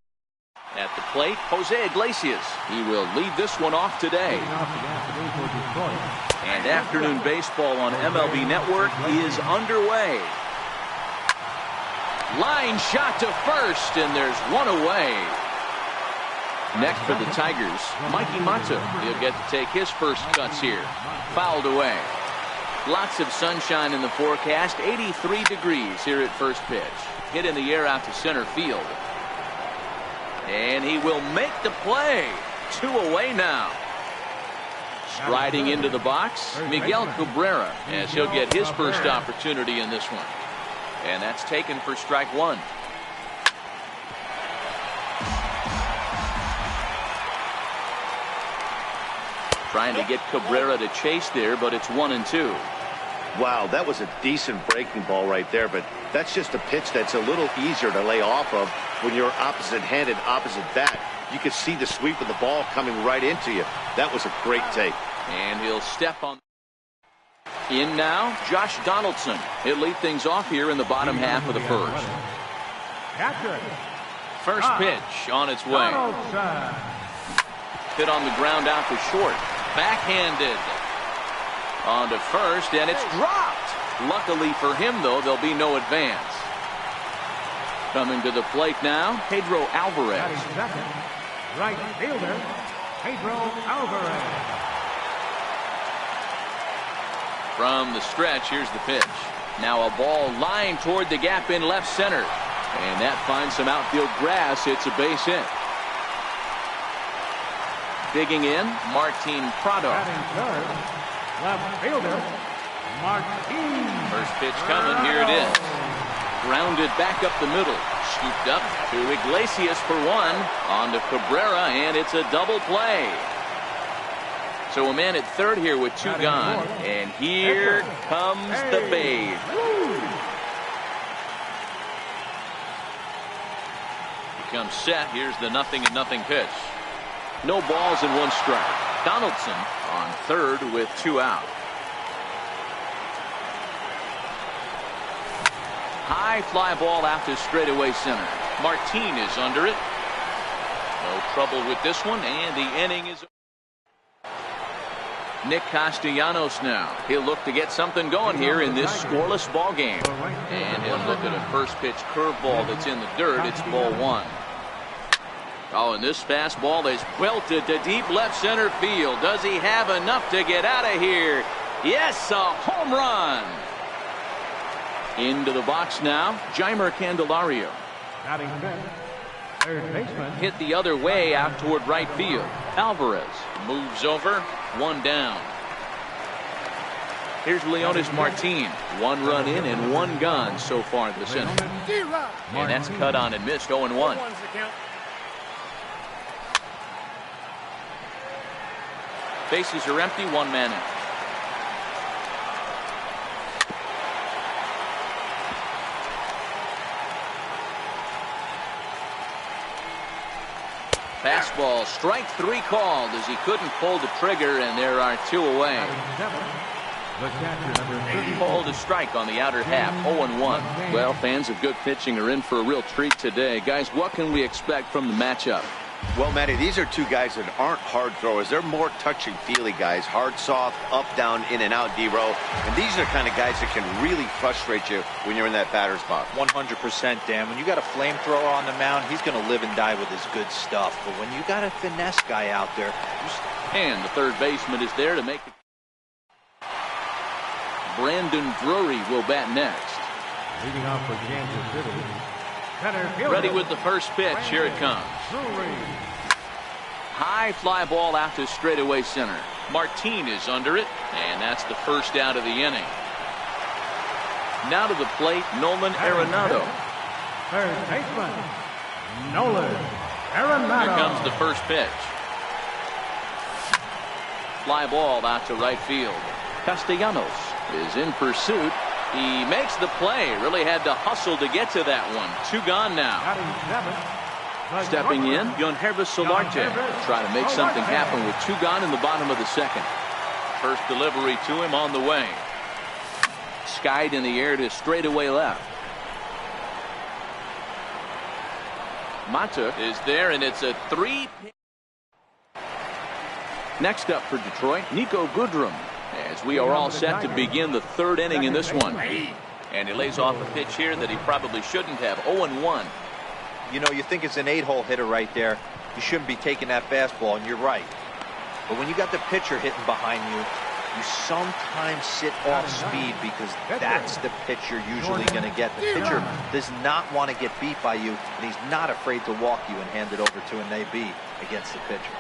at the plate. Jose Iglesias. He will lead this one off today. And afternoon baseball on MLB Network is underway. Line shot to first, and there's one away. Next for the Tigers, Mikey Mata. He'll get to take his first cuts here. Fouled away. Lots of sunshine in the forecast. 83 degrees here at first pitch. Hit in the air out to center field. And he will make the play. 2 away now. Striding into the box, Miguel Cabrera, as he'll get his first opportunity in this one. And that's taken for strike 1. Trying to get Cabrera to chase there, but it's 1-2. Wow, that was a decent breaking ball right there, but that's just a pitch that's a little easier to lay off of when you're opposite-handed, opposite bat. You can see the sweep of the ball coming right into you. That was a great take. And he'll step on. In now, Josh Donaldson. He'll lead things off here in the bottom half of the first. First pitch on its way. Hit on the ground out to short. Backhanded. On to first, and it's dropped. Luckily for him, though, there'll be no advance. Coming to the plate now, Pedro Alvarez. Right fielder, Pedro Alvarez. From the stretch, here's the pitch. Now a ball lined toward the gap in left center. And that finds some outfield grass. It's a base hit. Digging in, Martin Prado. Left fielder, Martin. First pitch coming. Here it is. Grounded back up the middle. Scooped up to Iglesias for 1. On to Cabrera, and it's a double play. So a man at third here with 2 gone. And here comes the Babe. Becomes set. Here's the 0-0 pitch. No balls and 1 strike. Donaldson on third with 2 out. High fly ball out to straightaway center. Martin is under it. No trouble with this one, and the inning is. Nick Castellanos now. He'll look to get something going here in this scoreless ball game. And he'll look at a first pitch curveball that's in the dirt. It's ball 1. Oh, and this fastball is belted to deep left center field. Does he have enough to get out of here? Yes, a home run. Into the box now, Jeimer Candelario. Third baseman. Hit the other way out toward right field. Alvarez moves over. 1 down. Here's Leonys Martin. 1 run in and 1 gone so far this inning. And that's cut on and missed. 0-1. Bases are empty. 1 man in. Fastball, strike 3 called as he couldn't pull the trigger, and there are 2 away. Called a strike on the outer half. 0-1. Well, fans of good pitching are in for a real treat today. Guys, what can we expect from the matchup? Well, Matty, these are 2 guys that aren't hard throwers. They're more touchy-feely guys. Hard, soft, up, down, in and out, D-row. And these are the kind of guys that can really frustrate you when you're in that batter's box. 100%, Dan. When you got a flamethrower on the mound, he's going to live and die with his good stuff. But when you got a finesse guy out there. And the third baseman is there to make it. Brandon Drury will bat next. Leading off for Kansas City. Ready with the first pitch. Here it comes. High fly ball out to straightaway center. Martin is under it, and that's the first out of the inning. Now to the plate, Nolan Arenado. Third baseman, Nolan Arenado. Here comes the first pitch. Fly ball out to right field. Castellanos is in pursuit. He makes the play. Really had to hustle to get to that one. 2 gone now. Stepping in, Yangervis Solarte. Trying to make something happen with 2 gone in the bottom of the second. First delivery to him on the way. Skied in the air to straightaway left. Mata is there, and it's a 3. Next up for Detroit, Niko Goodrum, as we are all set to begin the 3rd inning in this one. And he lays off a pitch here that he probably shouldn't have. 0-1. You know, you think it's an 8-hole hitter right there. You shouldn't be taking that fastball, and you're right. But when you got the pitcher hitting behind you, you sometimes sit off speed because that's the pitch you're usually going to get. The pitcher does not want to get beat by you, and he's not afraid to walk you and hand it over to an AB against the pitcher.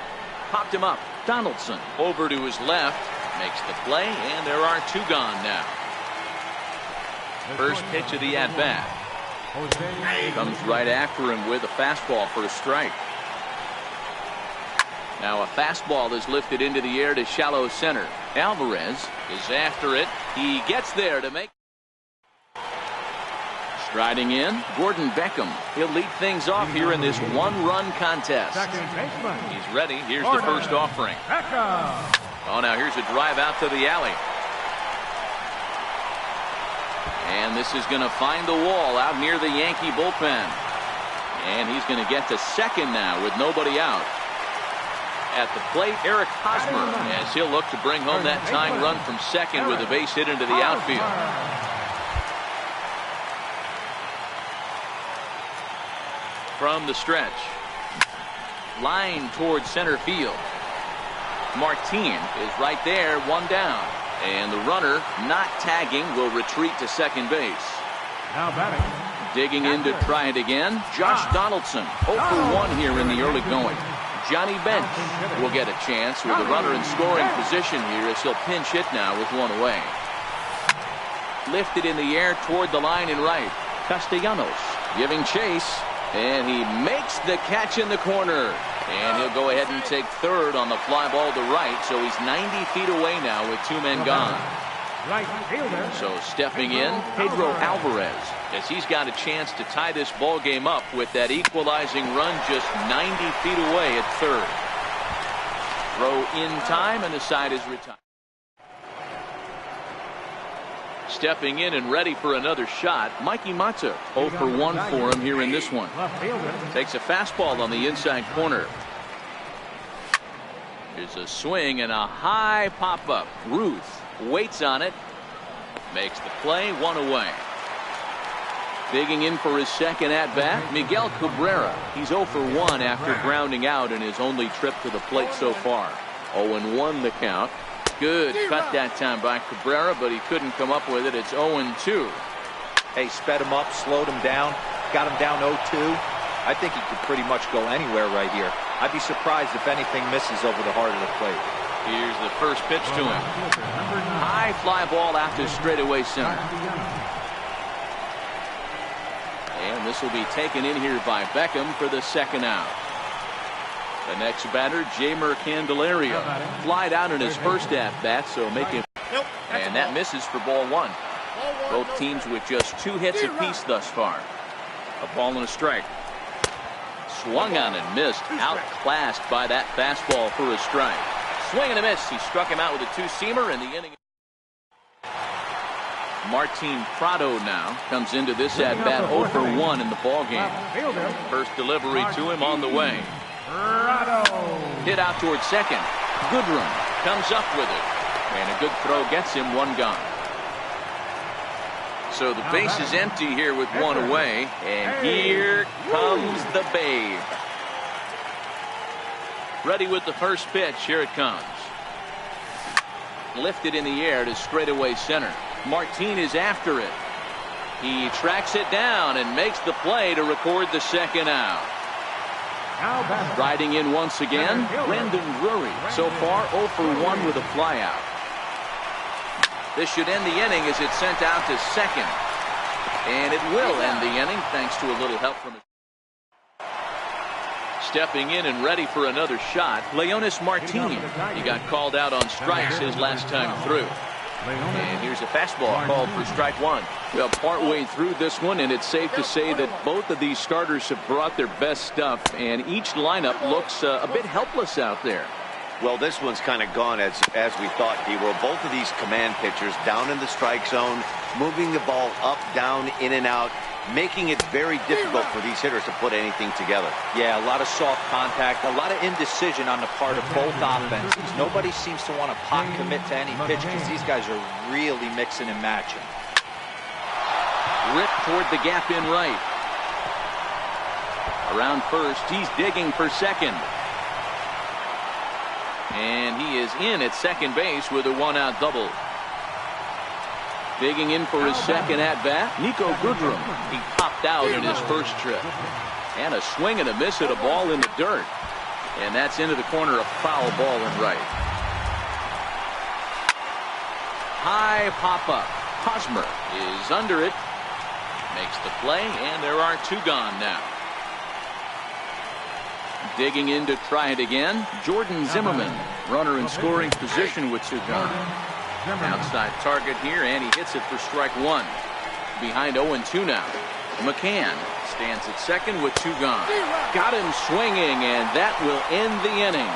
Popped him up. Donaldson over to his left. Makes the play, and there are 2 gone now. First pitch of the at-bat. Comes right after him with a fastball for a strike. Now a fastball is lifted into the air to shallow center. Alvarez is after it. He gets there to make. Striding in, Gordon Beckham. He'll lead things off here in this 1-run contest. He's ready. Here's the first offering. Oh, now here's a drive out to the alley. And this is going to find the wall out near the Yankee bullpen. And he's going to get to second now with nobody out. At the plate, Eric Hosmer, as he'll look to bring home that tying run from second with a base hit into the outfield. From the stretch, line towards center field. Martin is right there, 1 down. And the runner, not tagging, will retreat to second base. Now batting. Digging in to try it again, Josh Donaldson, 0 for 1 here in the early going. Johnny Bench will get a chance with a runner in scoring position here as he'll pinch hit now with 1 away. Lifted in the air toward the line in right. Castellanos giving chase, and he makes the catch in the corner. And he'll go ahead and take third on the fly ball to right, so he's 90 feet away now with 2 men gone. So stepping in, Pedro Alvarez, as he's got a chance to tie this ball game up with that equalizing run just 90 feet away at third. Throw in time, and the side is retired. Stepping in and ready for another shot, Mikey Mata, 0 for 1 for him here in this one. Takes a fastball on the inside corner. Here's a swing and a high pop-up. Ruth waits on it, makes the play, 1 away. Digging in for his second at-bat, Miguel Cabrera. He's 0 for 1 after grounding out in his only trip to the plate so far. 0-1 the count. Good cut that time by Cabrera, but he couldn't come up with it. It's 0-2. Hey, sped him up, slowed him down, got him down 0-2. I think he could pretty much go anywhere right here. I'd be surprised if anything misses over the heart of the plate. Here's the first pitch to him. High fly ball out to straightaway center. And this will be taken in here by Beckham for the second out. The next batter, Jeimer Candelario, flied out in his first at-bat, so make him. And that misses for ball 1. Both teams with just 2 hits apiece thus far. A ball and a strike. Swung on and missed, outclassed by that fastball for a strike. Swing and a miss. He struck him out with a 2-seamer in the inning. Martin Prado now comes into this at-bat 0 for 1 in the ballgame. First delivery to him on the way. Hit out towards second. Goodrum comes up with it. And a good throw gets him 1 gone. So the base is empty here with 1 away. And here comes the Babe. Ready with the first pitch. Here it comes. Lifted in the air to straightaway center. Martin is after it. He tracks it down and makes the play to record the second out. Riding in once again, Brandon Drury. So far 0 for 1 with a flyout. This should end the inning as it's sent out to second. And it will end the inning thanks to a little help from it. Stepping in and ready for another shot, Leonys Martin. He got called out on strikes his last time through. And here's a fastball called for strike 1. Well, partway through this one, and it's safe to say that both of these starters have brought their best stuff, and each lineup looks a bit helpless out there. Well, this one's kind of gone as we thought, D-Roll. Both of these command pitchers down in the strike zone, moving the ball up, down, in and out. making it very difficult for these hitters to put anything together. Yeah, a lot of soft contact, a lot of indecision on the part of both offenses. Nobody seems to want to pot commit to any pitch because these guys are really mixing and matching. Ripped toward the gap in right. Around first, he's digging for second. And he is in at second base with a one-out double. Digging in for his second at-bat, Niko Goodrum. He popped out in his first trip. And a swing and a miss at a ball in the dirt. And that's into the corner, a foul ball in right. High pop-up. Hosmer is under it. Makes the play, and there are two gone now. Digging in to try it again, Jordan Zimmerman. Runner in scoring position with two gone. Outside target here, and he hits it for strike one. Behind 0-2 now. McCann stands at second with two gone. Got him swinging, and that will end the inning.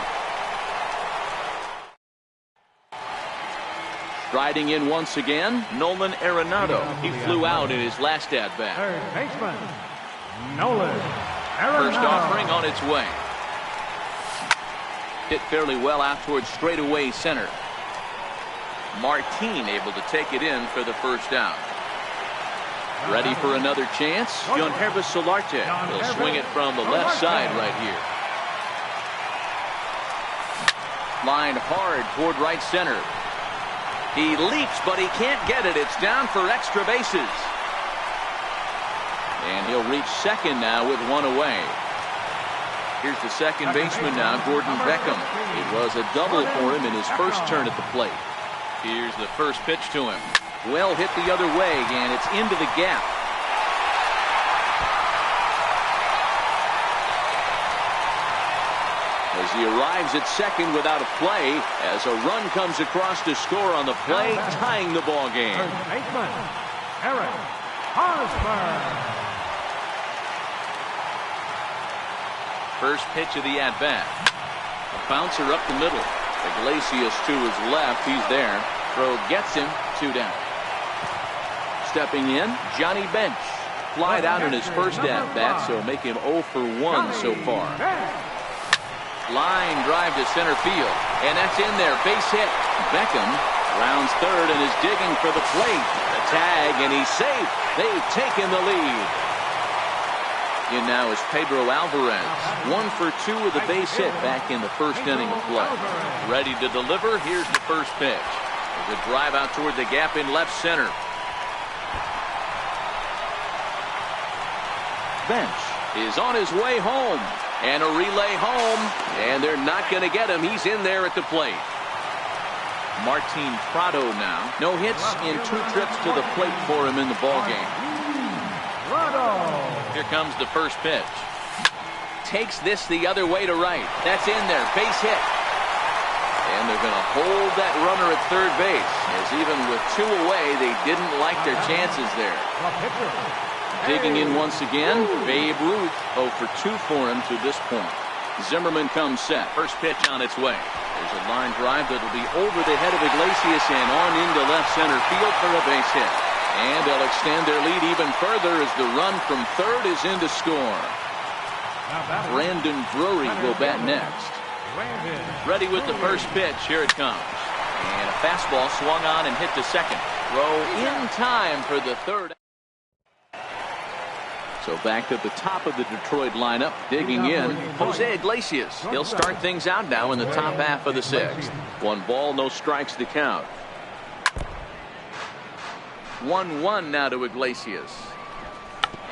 Striding in once again, Nolan Arenado. He flew out in his last at-bat. Third baseman, Nolan Arenado. First offering on its way. Hit fairly well out towards straightaway center. Martin able to take it in for the first out. Ready for another chance. Yangervis Solarte. He'll swing it from the left side right here. Lined hard toward right center. He leaps, but he can't get it. It's down for extra bases. And he'll reach second now with one away. Here's the second baseman now, Gordon Beckham. It was a double for him in his first turn at the plate. Here's the first pitch to him. Well hit the other way, and it's into the gap. As he arrives at second without a play, as a run comes across to score on the play, tying the ball game. Third baseman, Eric Hosmer. First pitch of the at-bat. A bouncer up the middle. Iglesias to his left. He's there. Throw gets him. Two down. Stepping in, Johnny Bench. Flied out in his first at-bat, so make him 0 for 1 so far. Line drive to center field. And that's in there. Base hit. Beckham rounds third and is digging for the plate. The tag, and he's safe. They've taken the lead. In now is Pedro Alvarez. 1 for 2 with a base hit back in the first inning of play. Ready to deliver. Here's the first pitch. The drive out toward the gap in left center. Bench is on his way home. And a relay home. And they're not going to get him. He's in there at the plate. Martin Prado now. No hits in 2 trips to the plate for him in the ballgame. Here comes the first pitch. Takes this the other way to right. That's in there. Base hit. And they're going to hold that runner at third base. As even with 2 away, they didn't like their chances there. Digging in once again, Babe Ruth. 0 for 2 for him to this point. Zimmerman comes set. First pitch on its way. There's a line drive that'll be over the head of Iglesias and on into left center field for a base hit. And they'll extend their lead even further as the run from third is in to score. Brandon Drury will bat next. Ready with the first pitch. Here it comes. And a fastball swung on and hit to second. Throw in time for the third. So back to the top of the Detroit lineup, digging in, Jose Iglesias. He'll start things out now in the top half of the 6th. 1 ball, no strikes to count. 1-1 now to Iglesias.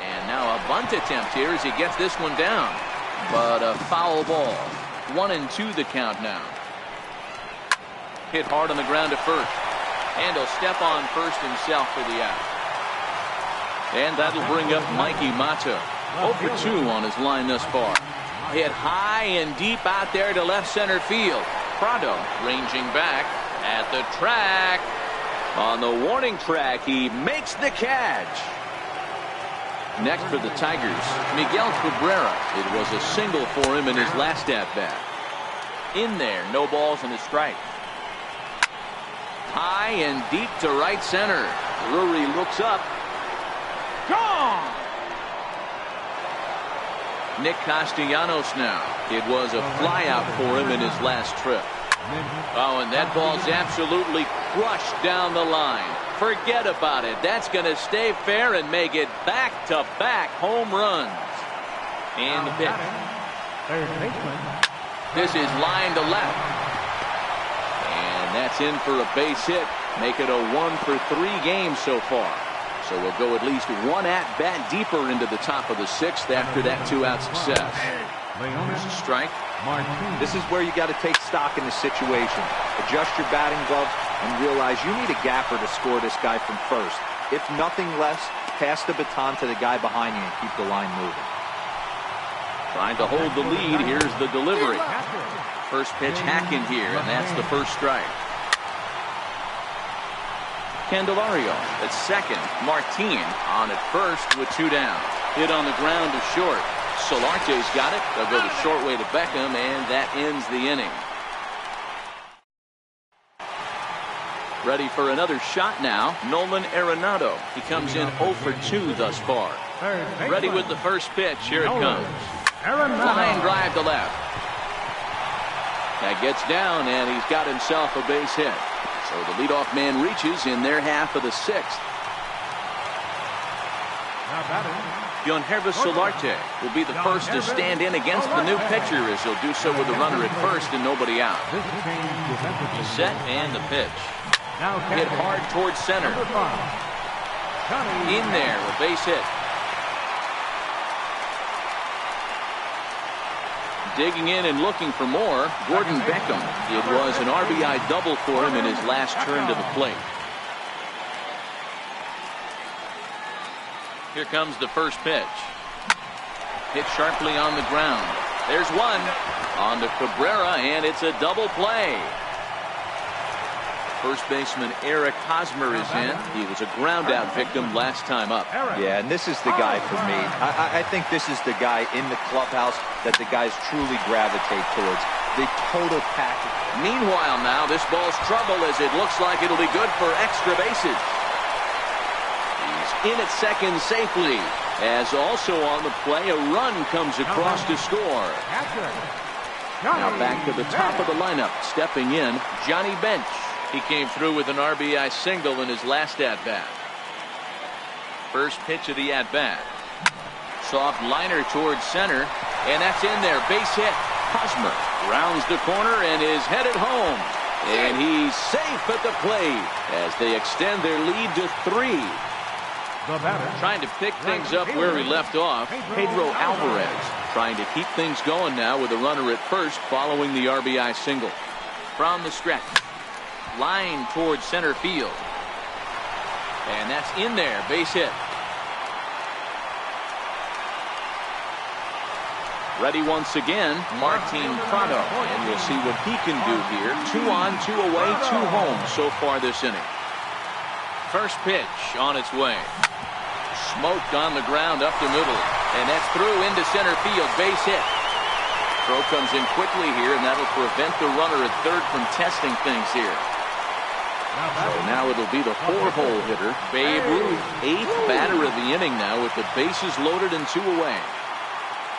And now a bunt attempt here as he gets this one down. But a foul ball. 1-2 the count now. Hit hard on the ground to first. And he'll step on first himself for the out. And that'll bring up Mikey Mata. 0 for 2 on his line thus far. Hit high and deep out there to left center field. Prado ranging back at the track. On the warning track, he makes the catch. Next for the Tigers, Miguel Cabrera. It was a single for him in his last at-bat. In there, no balls and a strike. High and deep to right center. Drury looks up. Gone! Nick Castellanos now. It was a flyout for him in his last trip. Oh, and that ball's absolutely crushed down the line. Forget about it. That's going to stay fair and make it back-to-back home runs. And the pitch. This is line to left. And that's in for a base hit. Make it a 1-for-3 game so far. So we'll go at least one at-bat deeper into the top of the sixth after that two-out success. Strike. This is where you got to take stock in the situation. Adjust your batting gloves and realize you need a gapper to score this guy from first. If nothing less, pass the baton to the guy behind you and keep the line moving. Trying to hold the lead. Here's the delivery. First pitch hack in here, and that's the first strike. Candelario at second. Martin on at first with two down. Hit on the ground to short. Solarte's got it. They'll go the short way to Beckham, and that ends the inning. Ready for another shot now. Nolan Arenado. He comes in 0 for 2 thus far. Ready with the first pitch. Here it comes. Line drive to left. That gets down, and he's got himself a base hit. So the leadoff man reaches in their half of the sixth. Jonhervis Solarte will be the first to stand in against the new pitcher as he'll do so with a runner at first and nobody out. He's set and the pitch. Hit hard towards center. In there, a base hit. Digging in and looking for more, Gordon Beckham. It was an RBI double for him in his last turn to the plate. Here comes the first pitch. Hit sharply on the ground. There's one on to Cabrera, and it's a double play. First baseman Eric Hosmer is in. He was a ground-out victim last time up. Yeah, and this is the guy for me. I think this is the guy in the clubhouse that the guys truly gravitate towards. The total package. Meanwhile now, this ball's trouble as it looks like it'll be good for extra bases. He's in at second safely, as also on the play, a run comes across to score. Now back to the top of the lineup, stepping in, Johnny Bench. He came through with an RBI single in his last at-bat. First pitch of the at-bat. Soft liner towards center, and that's in there. Base hit. Hosmer rounds the corner and is headed home. And he's safe at the plate as they extend their lead to 3. Trying to pick things up where he left off, Pedro Alvarez. Trying to keep things going now with a runner at first following the RBI single. From the stretch. Line towards center field. And that's in there. Base hit. Ready once again, Martin Prado. And we'll see what he can do here. 2 on, 2 away, 2 home so far this inning. First pitch on its way. Smoked on the ground up the middle. And that's through into center field. Base hit. Throw comes in quickly here, and that'll prevent the runner at third from testing things here. So now it'll be the 4-hole hitter, Babe Ruth, 8th batter of the inning now with the bases loaded and 2 away.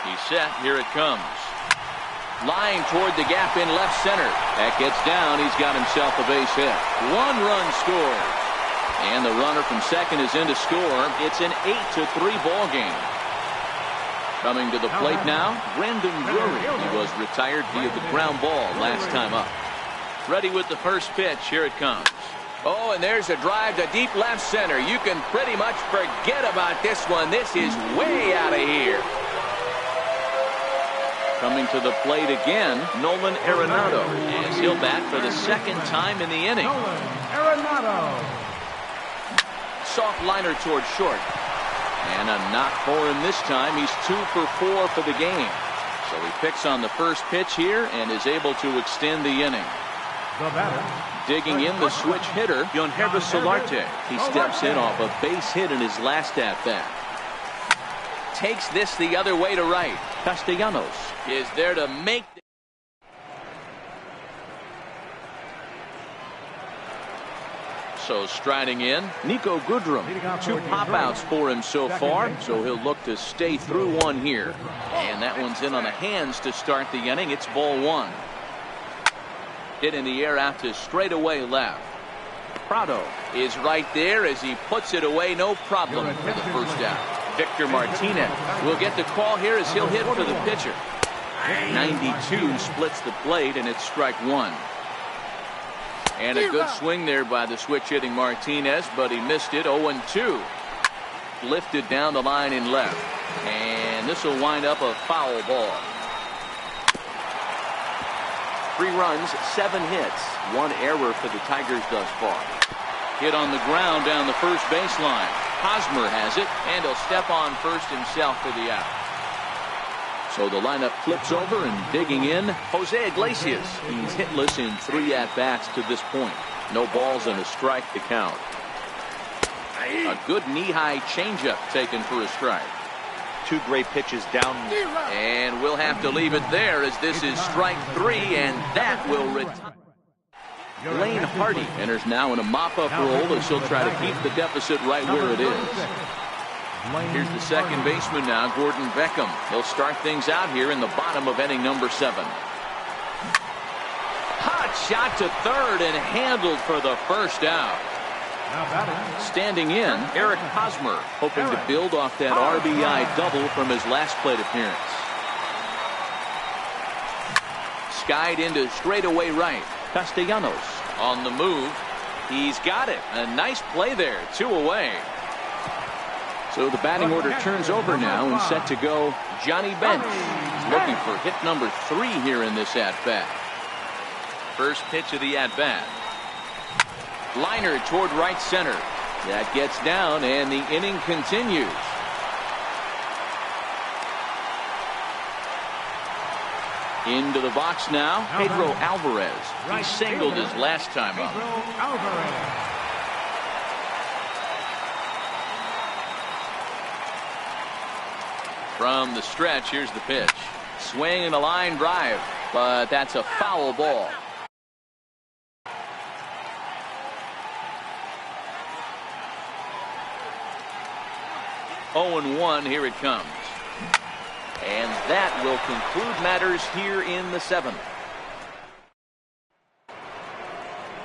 He's set. Here it comes. Line toward the gap in left center. That gets down. He's got himself a base hit. 1 run scored. And the runner from second is in to score. It's an 8-3 ball game. Coming to the plate now, Brandon Drury. He was retired via the ground ball last time up. Ready with the first pitch. Here it comes. Oh, and there's a drive to deep left center. You can pretty much forget about this one. This is way out of here. Coming to the plate again, Nolan Arenado, as he'll bat for the second time in the inning. Nolan Arenado. Soft liner toward short. And a knock for him this time. He's 2 for 4 for the game. So he picks on the first pitch here and is able to extend the inning. The batter. Digging in the switch hitter, Jonhervis Solarte. He steps in off a base hit in his last at-bat. Takes this the other way to right. Castellanos is there to make. So striding in, Nico Goodrum. 2 pop-outs for him so far, so he'll look to stay through one here. And that one's in on the hands to start the inning. It's ball 1. Hit in the air out to straightaway left. Prado is right there as he puts it away, no problem for the first out. Victor Martinez will get the call here as he'll hit for the pitcher. 92 splits the plate, and it's strike 1. And a good swing there by the switch hitting Martinez, but he missed it. 0-2. Lifted down the line in left, and this will wind up a foul ball. 3 runs, 7 hits, 1 error for the Tigers thus far. Hit on the ground down the first baseline. Hosmer has it, and he'll step on first himself for the out. So the lineup flips over, and digging in, Jose Iglesias. He's hitless in 3 at-bats to this point. No balls and a strike to count. A good knee-high changeup taken for a strike. 2 great pitches down. And we'll have to leave it there as this is strike 3, and that will retire. Lane Hardy enters now in a mop-up role as he'll try to keep the deficit right where it is. Here's the second baseman now, Gordon Beckham. He'll start things out here in the bottom of inning number 7. Hot shot to third and handled for the first out. Standing in, Eric Hosmer, hoping to build off that RBI double from his last plate appearance. Skied into straightaway right. Castellanos on the move. He's got it. A nice play there. 2 away. So the batting order turns over now, and set to go Johnny Bench. He's looking for hit number 3 here in this at-bat. First pitch of the at-bat. Liner toward right center. That gets down, and the inning continues. Into the box now, Pedro Alvarez. He singled his last time up. From the stretch, here's the pitch. Swing and a line drive, but that's a foul ball. Oh, and 1, here it comes. And that will conclude matters here in the 7th.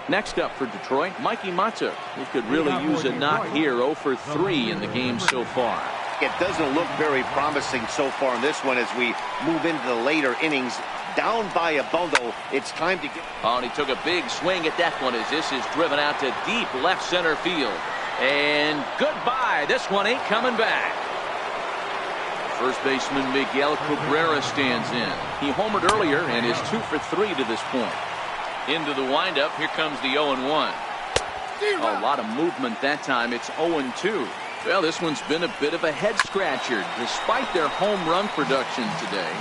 Next up for Detroit, Mikey Mata. He could really use a knock here. 0 for 3 in the game so far. It doesn't look very promising so far in this one as we move into the later innings. Down by a bundle, it's time to get... Oh, and he took a big swing at that one as this is driven out to deep left center field. And goodbye. This one ain't coming back. First baseman Miguel Cabrera stands in. He homered earlier and is 2 for 3 to this point. Into the windup, here comes the 0-1. A lot of movement that time. It's 0-2. Well, this one's been a bit of a head scratcher despite their home run production today.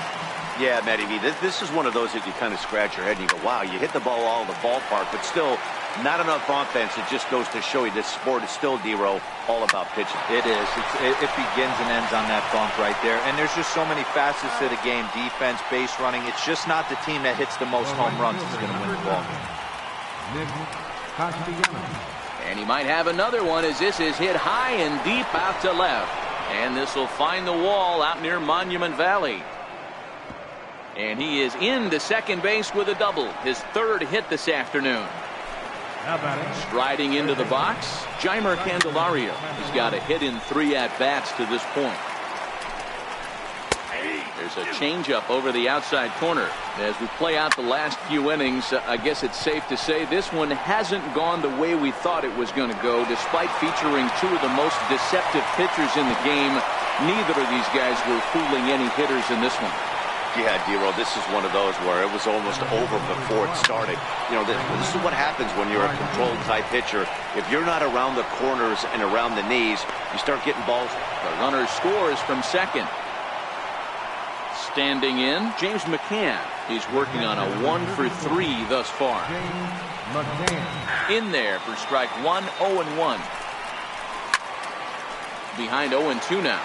Yeah, Matty V, this is one of those that you kind of scratch your head and you go, wow, you hit the ball all in the ballpark, but still not enough offense. It just goes to show you this sport is still, D-Row, all about pitching. It is. It begins and ends on that bump right there. And there's just so many facets to the game. Defense, base running. It's just not the team that hits the most home runs that's going to win the ball. And he might have another one as this is hit high and deep out to left. And this will find the wall out near Monument Valley. And he is into second base with a double. His 3rd hit this afternoon. Striding into the box, Jeimer Candelario. He's got a hit in 3 at-bats to this point. There's a changeup over the outside corner. As we play out the last few innings, I guess it's safe to say this one hasn't gone the way we thought it was going to go. Despite featuring 2 of the most deceptive pitchers in the game, neither of these guys were fooling any hitters in this one. Yeah, D-Row, this is one of those where it was almost over before it started. You know, this is what happens when you're a controlled type pitcher. If you're not around the corners and around the knees, you start getting balls. The runner scores from second. Standing in, James McCann. He's working on a 1 for 3 thus far. In there for strike 1, 0-1. Behind 0-2 now.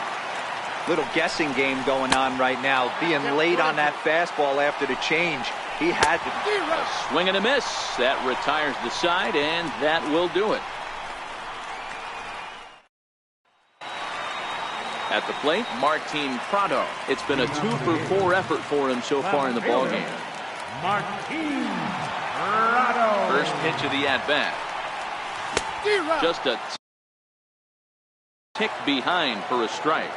Little guessing game going on right now. Being late on that fastball after the change. He had to. A swing and a miss. That retires the side, and that will do it. At the plate, Martin Prado. It's been a 2-for-4 effort for him so far in the ballgame. Martin Prado. First pitch of the at-bat. Just a tick behind for a strike.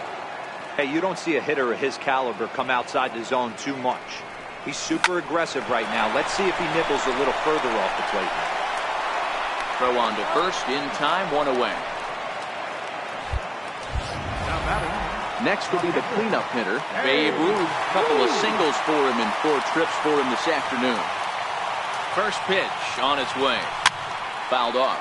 Hey, you don't see a hitter of his caliber come outside the zone too much. He's super aggressive right now. Let's see if he nibbles a little further off the plate. Throw on to first, in time, 1 away. Next will be the cleanup hitter, Babe Ruth. Couple of singles for him and 4 trips for him this afternoon. First pitch on its way. Fouled off.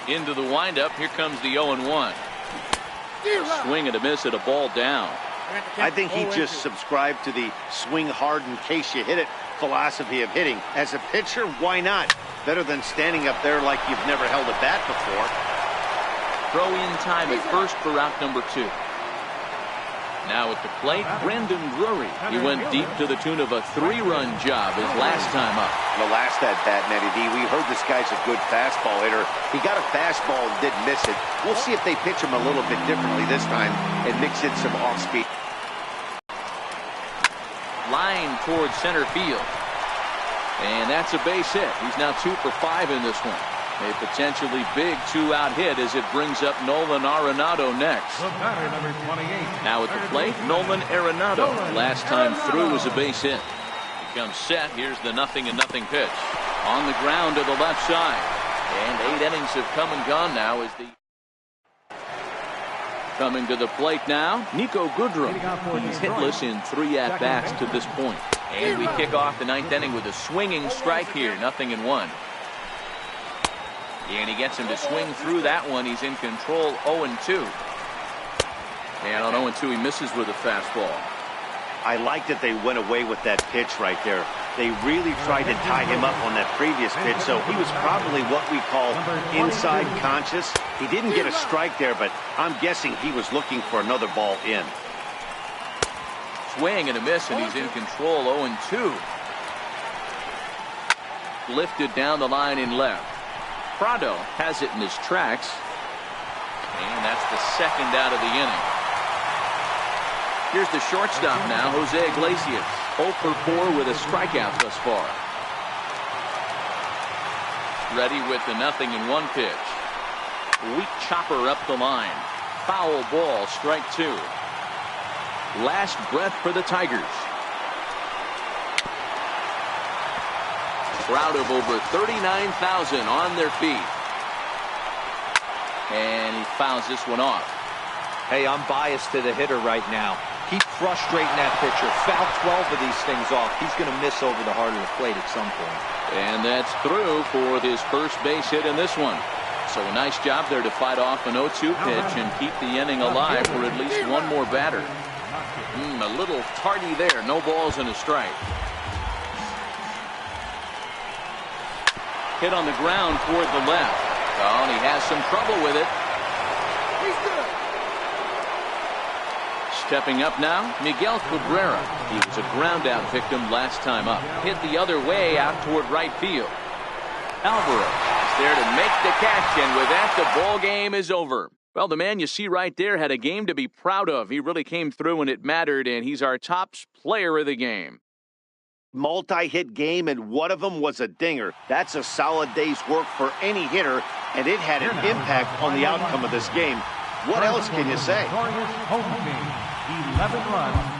Into the windup. Here comes the 0-1. Swing and a miss at a ball down. I think he just subscribed to the swing hard in case you hit it philosophy of hitting. As a pitcher, why not? Better than standing up there like you've never held a bat before. Throw in time at first for out number 2. Now at the plate, Brandon Drury. He went deep to the tune of a 3-run job his last time up. The last at-bat, Matty D, we heard this guy's a good fastball hitter. He got a fastball and didn't miss it. We'll see if they pitch him a little bit differently this time and mix in some off-speed. Line towards center field. And that's a base hit. He's now 2 for 5 in this one. A potentially big 2-out hit as it brings up Nolan Arenado next. The batter, number 28. Now at the plate, Nolan Arenado. Last time through was a base hit. He comes set. Here's the 0-0 pitch. On the ground to the left side. And 8 innings have come and gone now as the... Coming to the plate now, Niko Goodrum. He's hitless in 3 at-bats to this point. And we kick off the 9th inning with a swinging strike here, 0-1. And he gets him to swing through that one. He's in control, 0-2. And on 0-2, he misses with a fastball. I like that they went away with that pitch right there. They really tried to tie him up on that previous pitch, so he was probably what we call inside conscious. He didn't get a strike there, but I'm guessing he was looking for another ball in. Swing and a miss, and he's in control, 0-2. Lifted down the line in left. Prado has it in his tracks. And that's the 2nd out of the inning. Here's the shortstop now, Jose Iglesias. 0 for 4 with a strikeout thus far. Ready with the 0-1 pitch. Weak chopper up the line. Foul ball, strike 2. Last breath for the Tigers. Crowd of over 39,000 on their feet. And he fouls this one off. Hey, I'm biased to the hitter right now. Keep frustrating that pitcher. Foul 12 of these things off. He's going to miss over the heart of the plate at some point. And that's through for his first base hit in this one. So a nice job there to fight off an 0-2 pitch and keep the inning alive for at least one more batter. A little tardy there. No balls and a strike. Hit on the ground toward the left. Oh, and he has some trouble with it. He's good. Stepping up now, Miguel Cabrera. He was a ground-out victim last time up. Hit the other way out toward right field. Alvarez is there to make the catch, and with that, the ball game is over. Well, the man you see right there had a game to be proud of. He really came through when it mattered, and he's our top player of the game. Multi-hit game, and one of them was a dinger. That's a solid day's work for any hitter, and it had an impact on the outcome of this game. What else can you say? 11 runs.